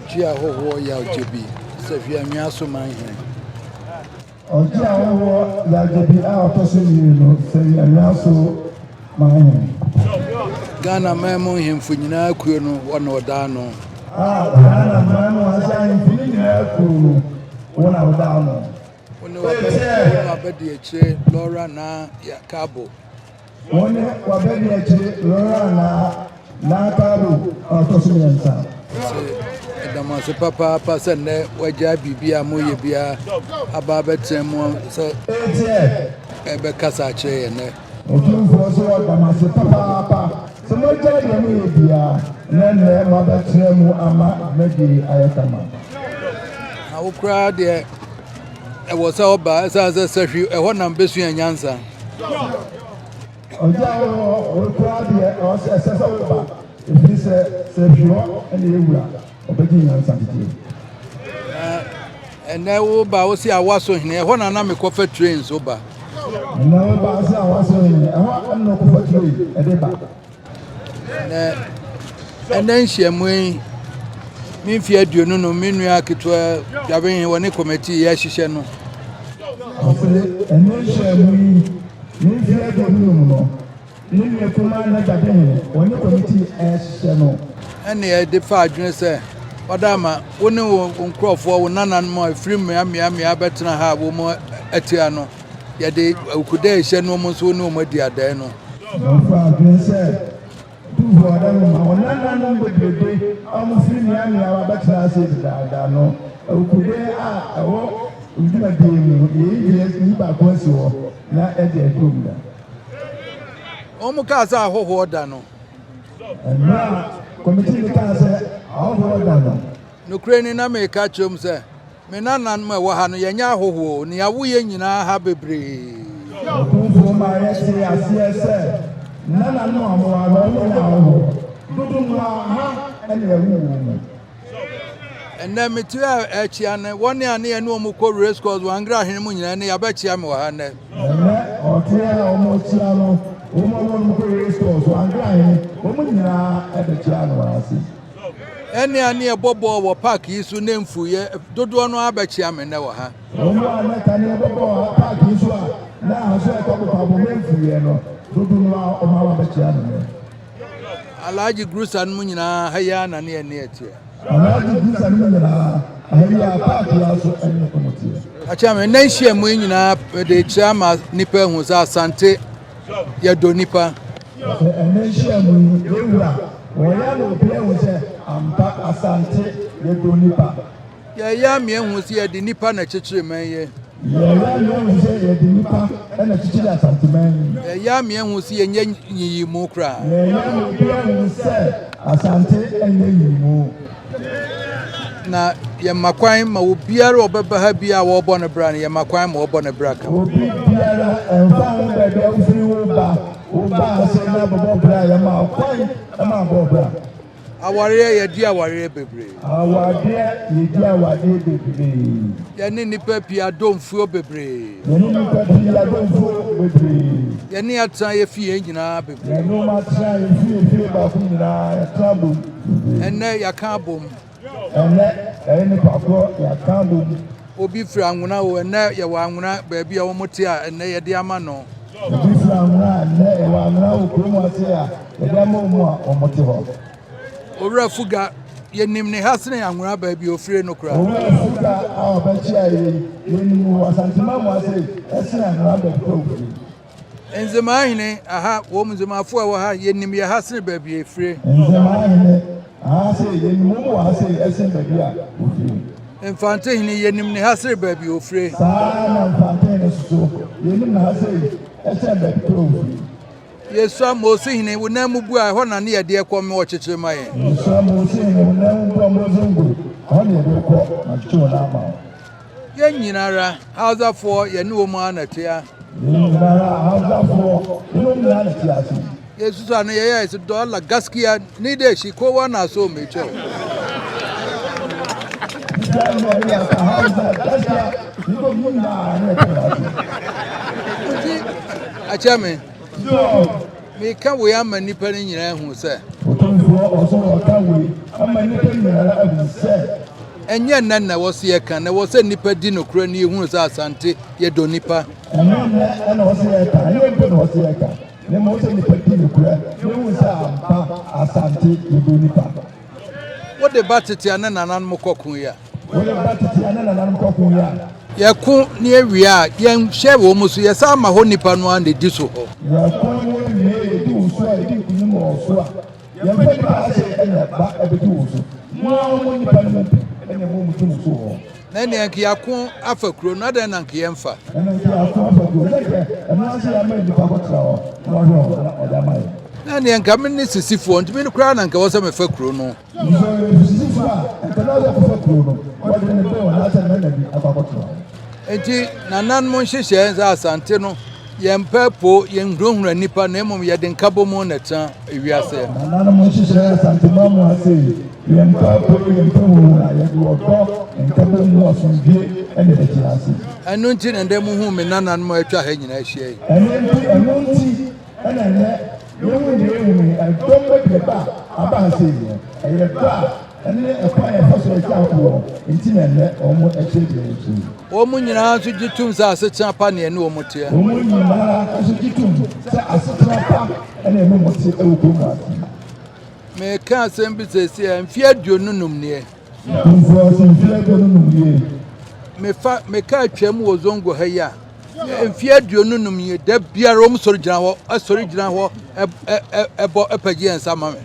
Gia ho ya Jubilee se fi anwa so Manhyia Oja ho ya Jubilee a to se ni no se anwa so Manhyia Ghana memo hemfo nyina akuo no wona oda no Ghana memo asa hemfo nyina akuo no wona oda no wona wabedi eche Laura na ya Cabo wona wabedi eche Laura na Cabo to se ni nsa Damase papa pasa ne waja bibia moye bia aba betremu se ebe kasa che ne Otumfuo so damase papa se moja de moye bia ne ma betremu ama medi ayetama na wokra de e wo se oba esa se sehwi e ho nam besu anyansa oja wo kra de o se se oba efi se hwo ene ewura obedi Nyansapo ene wo ba wo si awaso hene ho na me kofa trains wo ba na wo ba si awaso hene ho no kofa train e de ba ene nhyiamu yi mi fi aduonu no me nua ketwa yabe woni committee ya hihye no ene nhyiamu yi mi fi aduonu no ni kuma na gabe woni committee ya hihye no ene e de fa adwene se Odama, woni wo nkrofo wo nanan mo afiri mia betena ha wo mo atia no ye de akuda ehye no mo so no mo di adan no fa gese du ho adam ma wonanan no bebrebe am firi mia wa betena se da no akuda wo ndima de mu ye ni ba ko si wo na e de dum da o mo ka sa hoho da no na committee ka se no kreni na me ka chom se me nanan ma wa ha no yenya hoho ni awo ye nyina ha bebre Otumfuo ma ye se asie se nanan no amwa no na ho dudu no ha ene ewu enne metu a chia ne woni ane ene o mo ko race course wangra hene mu nyina ne ya ba chia me wa ha ne enne o tia o mo chia no o mo ko race course wangra hene o mo nyina e be chia no asi ene ane ebobo wo park isu ne mfuye dodo no abachia me ne wo ha omo anaka ne ebobo park isu a na aso e ko bo me mfuye no dodo no o ma abachia no Alaji Grusan munyina haya na ne ene atie Alaji Grusan munyina haya park ya so ene ko motie acha me na nhia mu nyina de chama nipa hu za Asante ya do nipa ene nhia mu ewura Oya no play wo se ampa Asante ye do nipa. Ya me hu se ye di nipa na chichire man ye. Ya me hu se ye di nipa na chichire Asante man. Ya me hu se ye nyi mu kra. Ya me hu se Asante enye yimu. Na ye makwan ma obiara obeba ha bia wo bo ne bra ne ye makwan ma obo ne bra ka. Obiara enfa ho be de ofiri wo ba. Oba se na bobo bra ye ma kwan ma bobo bra. Aware ye di aware bebre. Awade ye di awade bebre. Ye ni nipa pia domfuo bebre. Ye ni nipa pia domfuo bebre. Ye ni atan ye fie nyina bebre. Ye no ma tran ye fie ba ku nyina ya trabo. Enne ya kan bom. Enne ni pako ya kan bom. Obi firi anwuna wo enne ye wa anwuna ba bia wo mote a enne ye di ama no. Obi firi anwuna enne ye wa anwuna wo kurom ase a ye di ama mu a omote ho. Owura fuga ye nim ne hasene anwura ba bia ofire no kra. Owura fuga a obachia ye nim Asantema mu ase ese anwura ba bia ofire. Enzema hine aha wo mzema afo wo ha ye nim ye hasene ba bia ofire. Enzema hine aha se ye nim mu ase ese ba bia ofire. Asantehene ye nim ne hasere ba bia ofire. Saa na Asantehene so ye nim na ase ese ba bia ofire. Yesu amosehene wo na mubu a ho na ne ye de ekome wo kyekyere maye. Yesu amosehene wo na mubu a mo Zongo ho ne de ko na kyekyere na ma. Ye nyinara hauzafo ye ne wo mu anatia. Jesus and is $1 gaskia needed she call one or so major. Achame me can we am many penny in who say and yet none was here can there was a nipper dino crony who was Asante ye do nipper and was here the most of the petty Asante you do nipper. What the battery and an mokokuya? What the battery and an mokokuya? Yaku near we are, young share almost yes, I'm a honey pan one the disso. Then Yankee Yakun after Cronada and Kiemfa. Then the incoming is a phone to be the crown and was a Chrono. Enti nanan mo hyehyɛ nza asante no yempepo yendrohura nipa na emom yeden kabo mo na tan ewiase nanan mo hyehyɛ asante ma mo ase yempepo yempepo yedo odo nkabo mo asomdie ene de ase anu nti na ndem hu me nanan mo atwa ha nyina ahia yi anu nti ene ne yewu de ewu adom be ba aba ase yi eye ba ene Appiah faso e jawo nti na ne omo ekyedie Omu nyina so gitum sa asetra pa ne ene omu te. Omu nyina so gitum sa asetra pa ene ene omu te ewuko ma. Me ka asem bi sesi amfi aduonu num ne. Mfo amfi aduonu num ne. Me ka atwam wo zongo ha ya. Amfi aduonu num ne da biara omu sori gina ho, asori gina ho ebo epagi ensa ma me.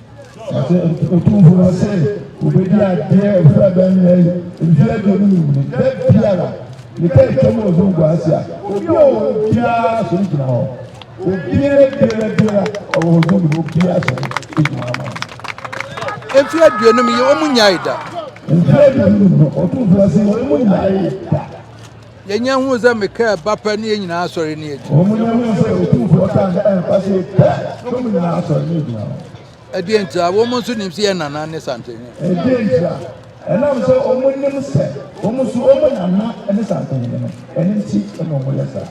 Otumfuo se obedi ade efra ban ne amfi aduonu num ne da biara you can't come over Zongo Asia. Oh, yeah, so you know. Oh, yeah, oh, Zongo, yeah, if you had your name, you own Yaida. Yan was a maker, Papa near in our sorry near. Against a woman soon see an Asante. And I'm so almost almost woman and not an Asantehene, and see a normal lesser.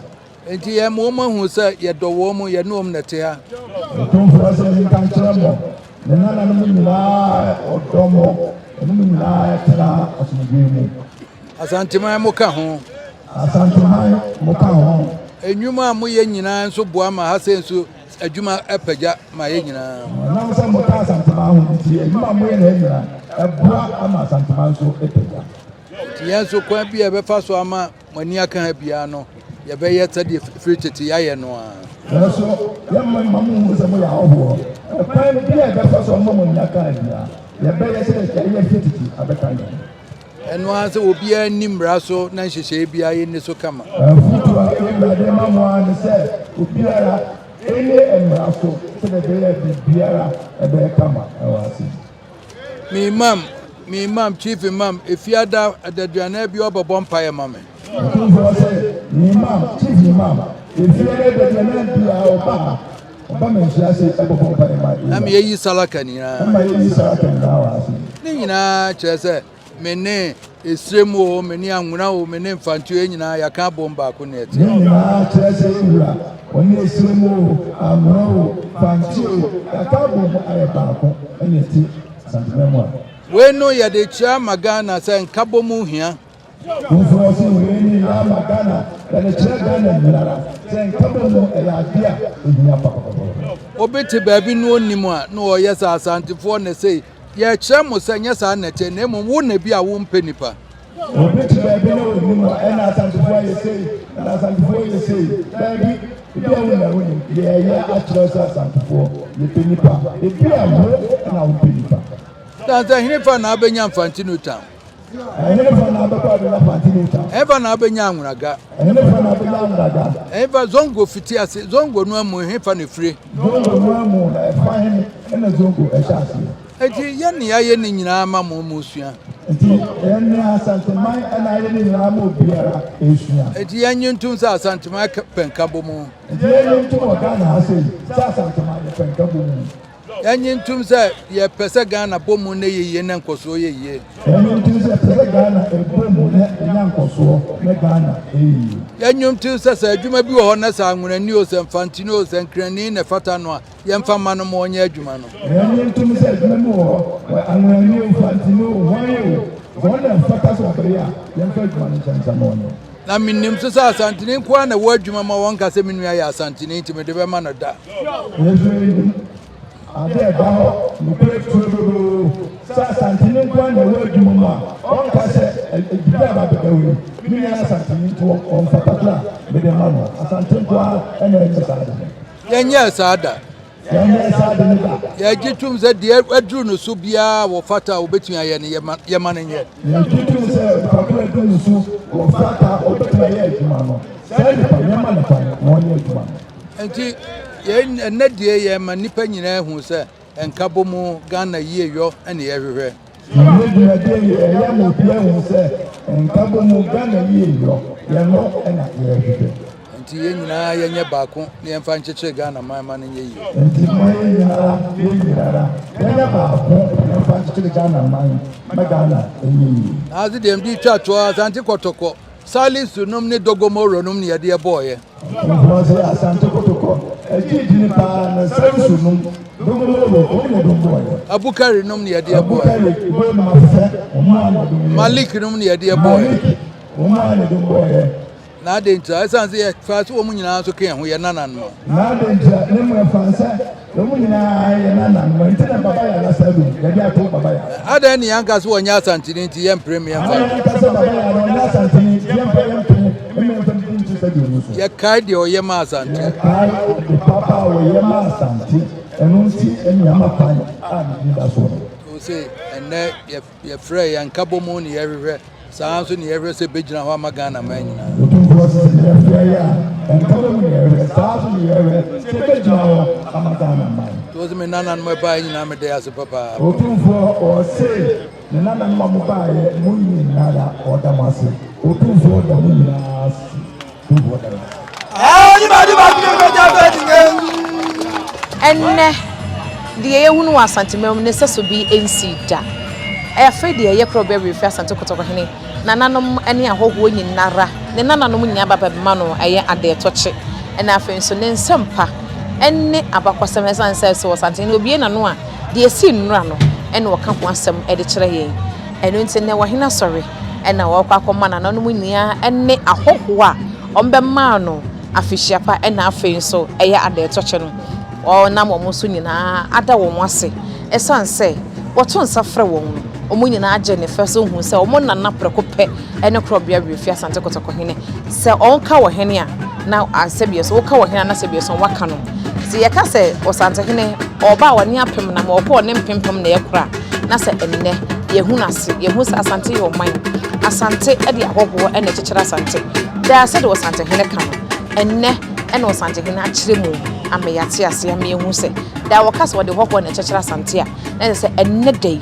And he am woman who said, Yet the woman you know that here. Don't for us in Cantramo, the Nana or Domo, and Nana as a dream. Asante Mokaho, Asante Mokaho, and you ma Muyana, so Buama has sensu. A Juma Appiah, my Yena. Now some of us and a bra Santamanso Appiah. Tianso Quampia Befaso Ama, Manhyia piano, Yabaya said the future Tiano. So, young mamma was a way of a prime beer Befaso Manhyia, Yabaya said, I bet and once it will be a Nimbraso, Nancy Shabia in the Sokama. Any embraso to the Biara a Kama. Me, mum, chief imam, if you had at the Janabi of a bonfire, mammy. Me, mum, chief imam, if you had the Janabi of Obama, shall say, I'm a Salakani. Nina, Chesa, Mene, Estremo, Meniamuna, Menem Fantuina, Yakabomba, Cunet. When you see more, Fantu, Yakabo, Ayabako, and you see something. We know ya de cha magana saying Kabomu here. Magana, and the Chagana, saying Kabomu, and idea in your Obeti baby no anymore, no, yes, Asantehene say, ya chamo saying yes, I net, and name won't be a womb pennipa. Obeti baby no anymore, and Asantehene say, and Asantehene say, baby. Yeah, actually, Asantehene, you pennipa, if you are more, and I will pennipa. That's a Hinifa Nabenya Fantino town. I never found Ever Nabenya Raga. I never found Ever Zongo Fitias, Zongo no more Hifani free. Zongo no more, I find and a Zongo a chassis. A Yanni, I am Musia. nti ɛne asanteman ɛna ayɛ ne nyinaa ma obiara ɛsua enti yɛnye ntom sɛ asanteman pɛnka bɔ mu nti yɛnye ntom wɔ Ghana ha sɛ sɛ asanteman yɛ pɛnka bɔ mu yɛnye ntom sɛ yɛpɛ sɛ Ghana bɔ mu ne yɛyie ne nkɔsoɔ yɛyie yɛnye ntom sɛ pɛ sɛ Ghana ɛbɔ mu ne ɛnya nkɔsoɔ ne Ghana ɛyie yɛnye ntom sɛ sɛ adwuma bi wɔ hɔ na sɛ anwonani o sɛ mfantini o sɛ nkrani ne fata no a yɛmfa ma no ma ɔnyɛ adwuma no yɛnye ntom sɛ adwuma bi wɔ hɔ anwonani o mfantini o hwan o wɔn na mfata so abere a yɛmfa adwuma no nkyɛnkyɛn ma ɔnyɛ na menim so sɛ asantene nkoa na wɔ adwuma ma wɔnka sɛ me nua yɛ asantene nti mede bɛma no da ade ɛda hɔ nukuri tuuru sɛ asantene nkoa na wɔ adwuma mu a ɔnka sɛ adwuma a babɛda wei ne nyɛ asantene nti ɔmfatata a mede ma no asantene nkoa ɛna ɛnyɛ saa de yɛnyɛ saa da yɛnyɛ saa de ne da yɛgye tom sɛ deɛ aduru no so biara wɔ fata a wobɛtumi ayɛ no yɛma no nyɛ yɛgye tom sɛ nipa aduru no so wɔ fata a wobɛtumi ayɛ adwuma no saa nipa yɛma nipa na ɔnyɛ adwuma no nti ɛnɛ deɛ yɛma nnipa nyinaa hu sɛ ɛnka bɔ mu Ghana yie yɔ ɛne yɛhwehwɛ yɛdwumadeɛ ɛyɛ ma obiara hu sɛ nka bɔ mu Ghana yie yɔ yɛno ɛna yɛhwehwɛ nti yɛn nyinaa yɛnyɛ baako na yɛmfa nkyekyere Ghana man ma no nyɛ yie nti ma yɛnyinara yɛnyɛ baako yɛmfa nkyekyere Ghana man ma Ghana ɛnyɛ yie ase deɛ mde twa toa Asante kɔtɔkɔ Salisu nom ne Dogomoro nom ne yɛde yɛbɔɔyɛ nti sɛ Asante kɔtɔkɔ agye dini paa na Salisu nom Dogomoro ɔnyɛ dombɔɔyɛ Abukari nom ne yɛde yɛbɔɔyɛ Malik nom ne yɛde yɛbɔɔyɛ na ade nti ɛsan sɛ yɛfa so wɔ mu nyinaa so ka yɛn ho yɛ nananom na ade nti ne mu ɛfa sɛ wɔ mu nyinaa yɛ nananom nti na baba yɛ anasa bi yɛde ato baba yɛ ada ne yɛnka so wɔnyɛ asantene nti yɛmpere me yɛmfa yɛkae deɛ ɔyɛ ma asante sɛ ɛnɛ yɛfrɛ yɛnka bɔ mu ne yɛhwehwɛ saa nso ne yɛhwɛ sɛ bɛgyina hɔ ama Ghana ma nyinaa to sɛ me nananom ɛbaa nyinaa mede ase papaa Otumfuo Osei ne nananom a mobaeɛ mo nyinaa ɔda mo ase Otumfuo da mo nyinaa ase ɛnnɛ deɛ yɛhunu wɔ asantemam ne sɛ so bi ɛnsi da ɛyɛfrɛ deɛ ɛyɛ korɔ bɛwerɛ fi Asante kɔtɔkɔhene nananom ne ahɔhoɔ nyinara ne nananom nyinaa babɛma no ɛyɛ adeɛtɔkye ɛna afei nso ne nsɛmpa ɛne abakwasɛm ɛsan sɛ so wɔ Asante ne obie nano a deɛ ɛsi nnura no ɛne wɔka ho asɛm ɛde kyerɛ yɛn ɛno nti ne wɔhena sɔre ɛna wɔkɔ akɔma nananom nyinaa ɛne ahɔhoɔ a ɔmbɛmaa no afihyia pa ɛna afei nso ɛyɛ adeɛtɔkye no ɔnam wɔn nso nyinaa ada wɔn ase ɛsan sɛ wɔto nsa frɛ wɔn no ɔmo nyinaa agye ne fɛ so hu sɛ ɔmo nana prɛko pɛ ɛne korɔbea wie fi Asante kɔtɔkɔhene sɛ ɔnka wɔ hene a na asɛbie so woka wɔ hene na asɛbie so waka no sɛ yɛka sɛ Asantehene ɔba a wɔne apem na ma ɔkɔ ne mpempem na yɛkora na sɛ ɛnnɛ yɛhu n'ase yɛhu sɛ Asante yɛ ɔman Asante ɛde ahɔhoɔ ɛna kyekyere Asante daa sɛ de Asantehene ka no ɛnnɛ ɛna Asantehene akyerɛ mu ameyate ase amehu sɛ daa wɔka sɛ wɔde hɔhoɔ na kyekyere Asante a na sɛ ɛnnɛ dai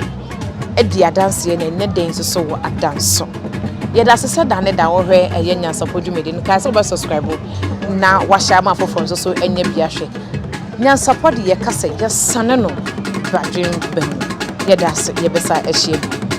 ɛdi adanseɛ na ɛnnɛ dai nso so wɔ adanso yɛda sɛ da ne da wɔhwɛ ɛyɛ Nyansapo dwumadi no kae sɛ wobɛ subscribe na wahyɛ ama afoforɔ nso so ɛnyɛ bi ahwɛ Nyansapo de yɛka sɛ yɛsane no badwen ba mu yɛda sɛ yɛbɛsa ahyia bi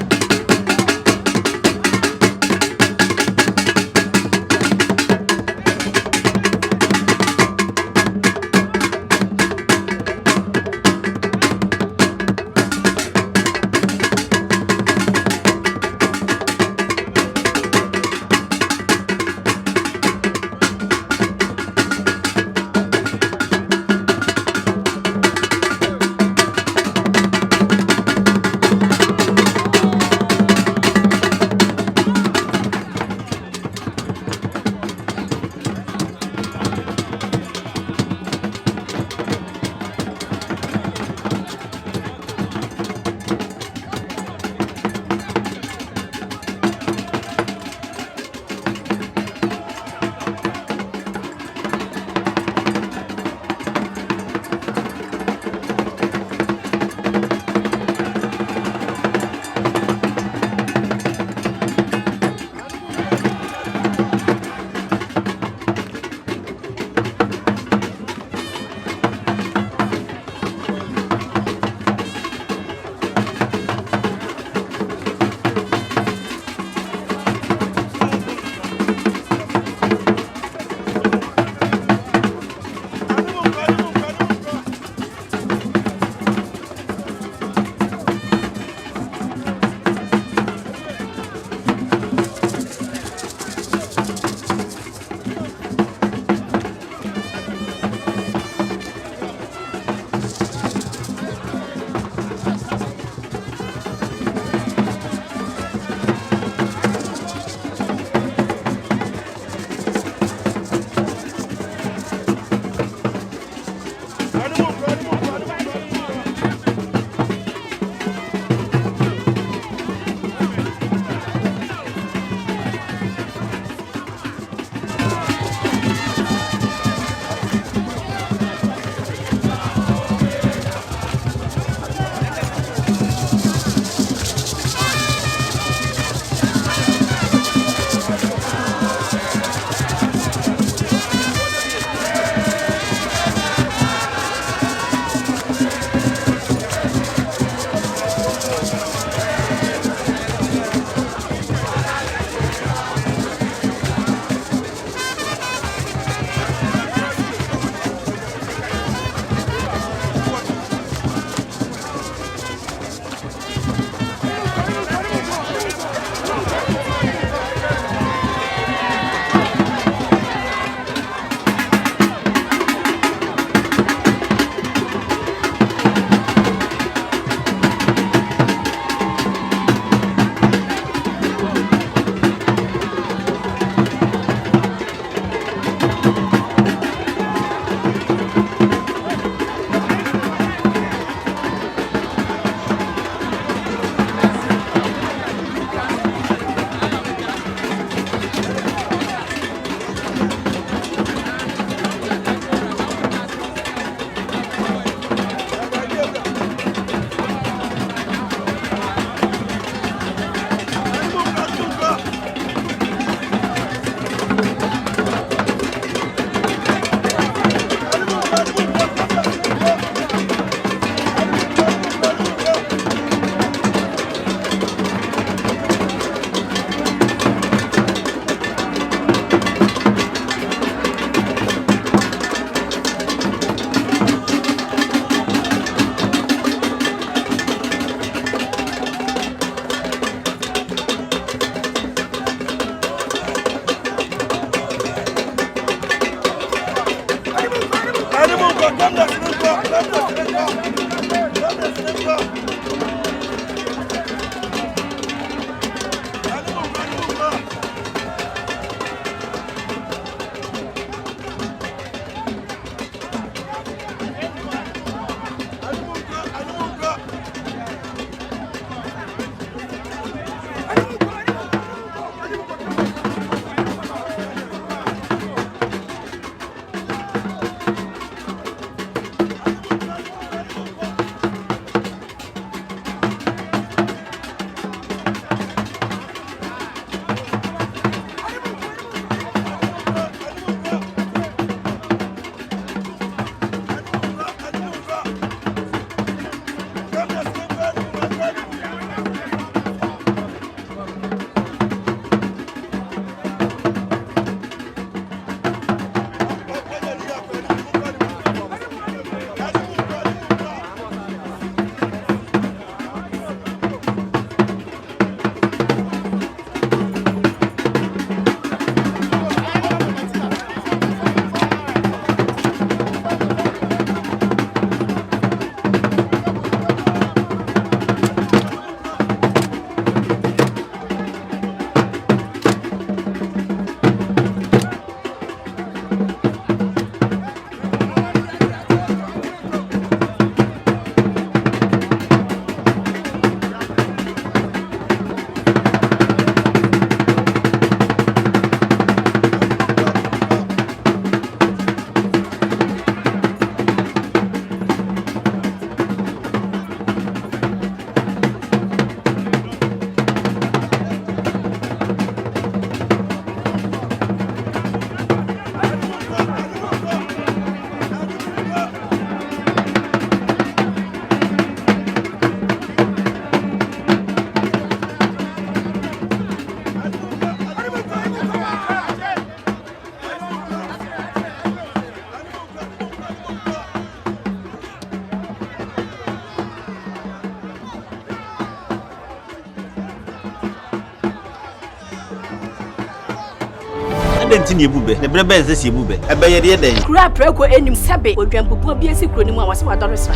Dentini ebube ne brebe eze si ebube ebe ye de den kura preko enim sebe odwampopo bi esi kro ni mu a wase wadore sra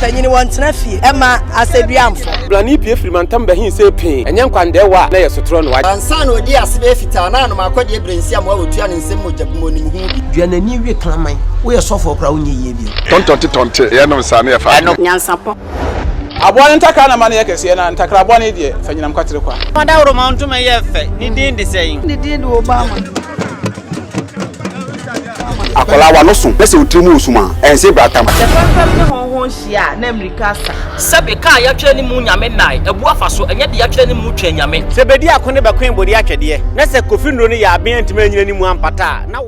tanyini wantena fie ema aseduamfo blani pie frimantam ba hin se pin enye nkwande wa na yesotro no wa ansa na odi asebe fita na no makode ebrensi am wa otua ne nsem mojabumo ni mu hu bi duanani wie klaman wo ye sofo kra wonye ye bi tontonte ye no nsa na ye fa nyansapo abone ntakra na mane yekese na ntakra abone die fanyinam kwatere kwa wada woro mantum ye fe ni din de sein ni din de obama akola wa no so pese otrimu osuma ense bratama the family ne honhon hia na america sa sebe ka ya twa ni mu nyame nai ebu afaso enye de ya twa ni mu twa nyame sebedi akone be kwen bodi atwede na se kofi nro ni ya aben antima nyina ni mu ampata na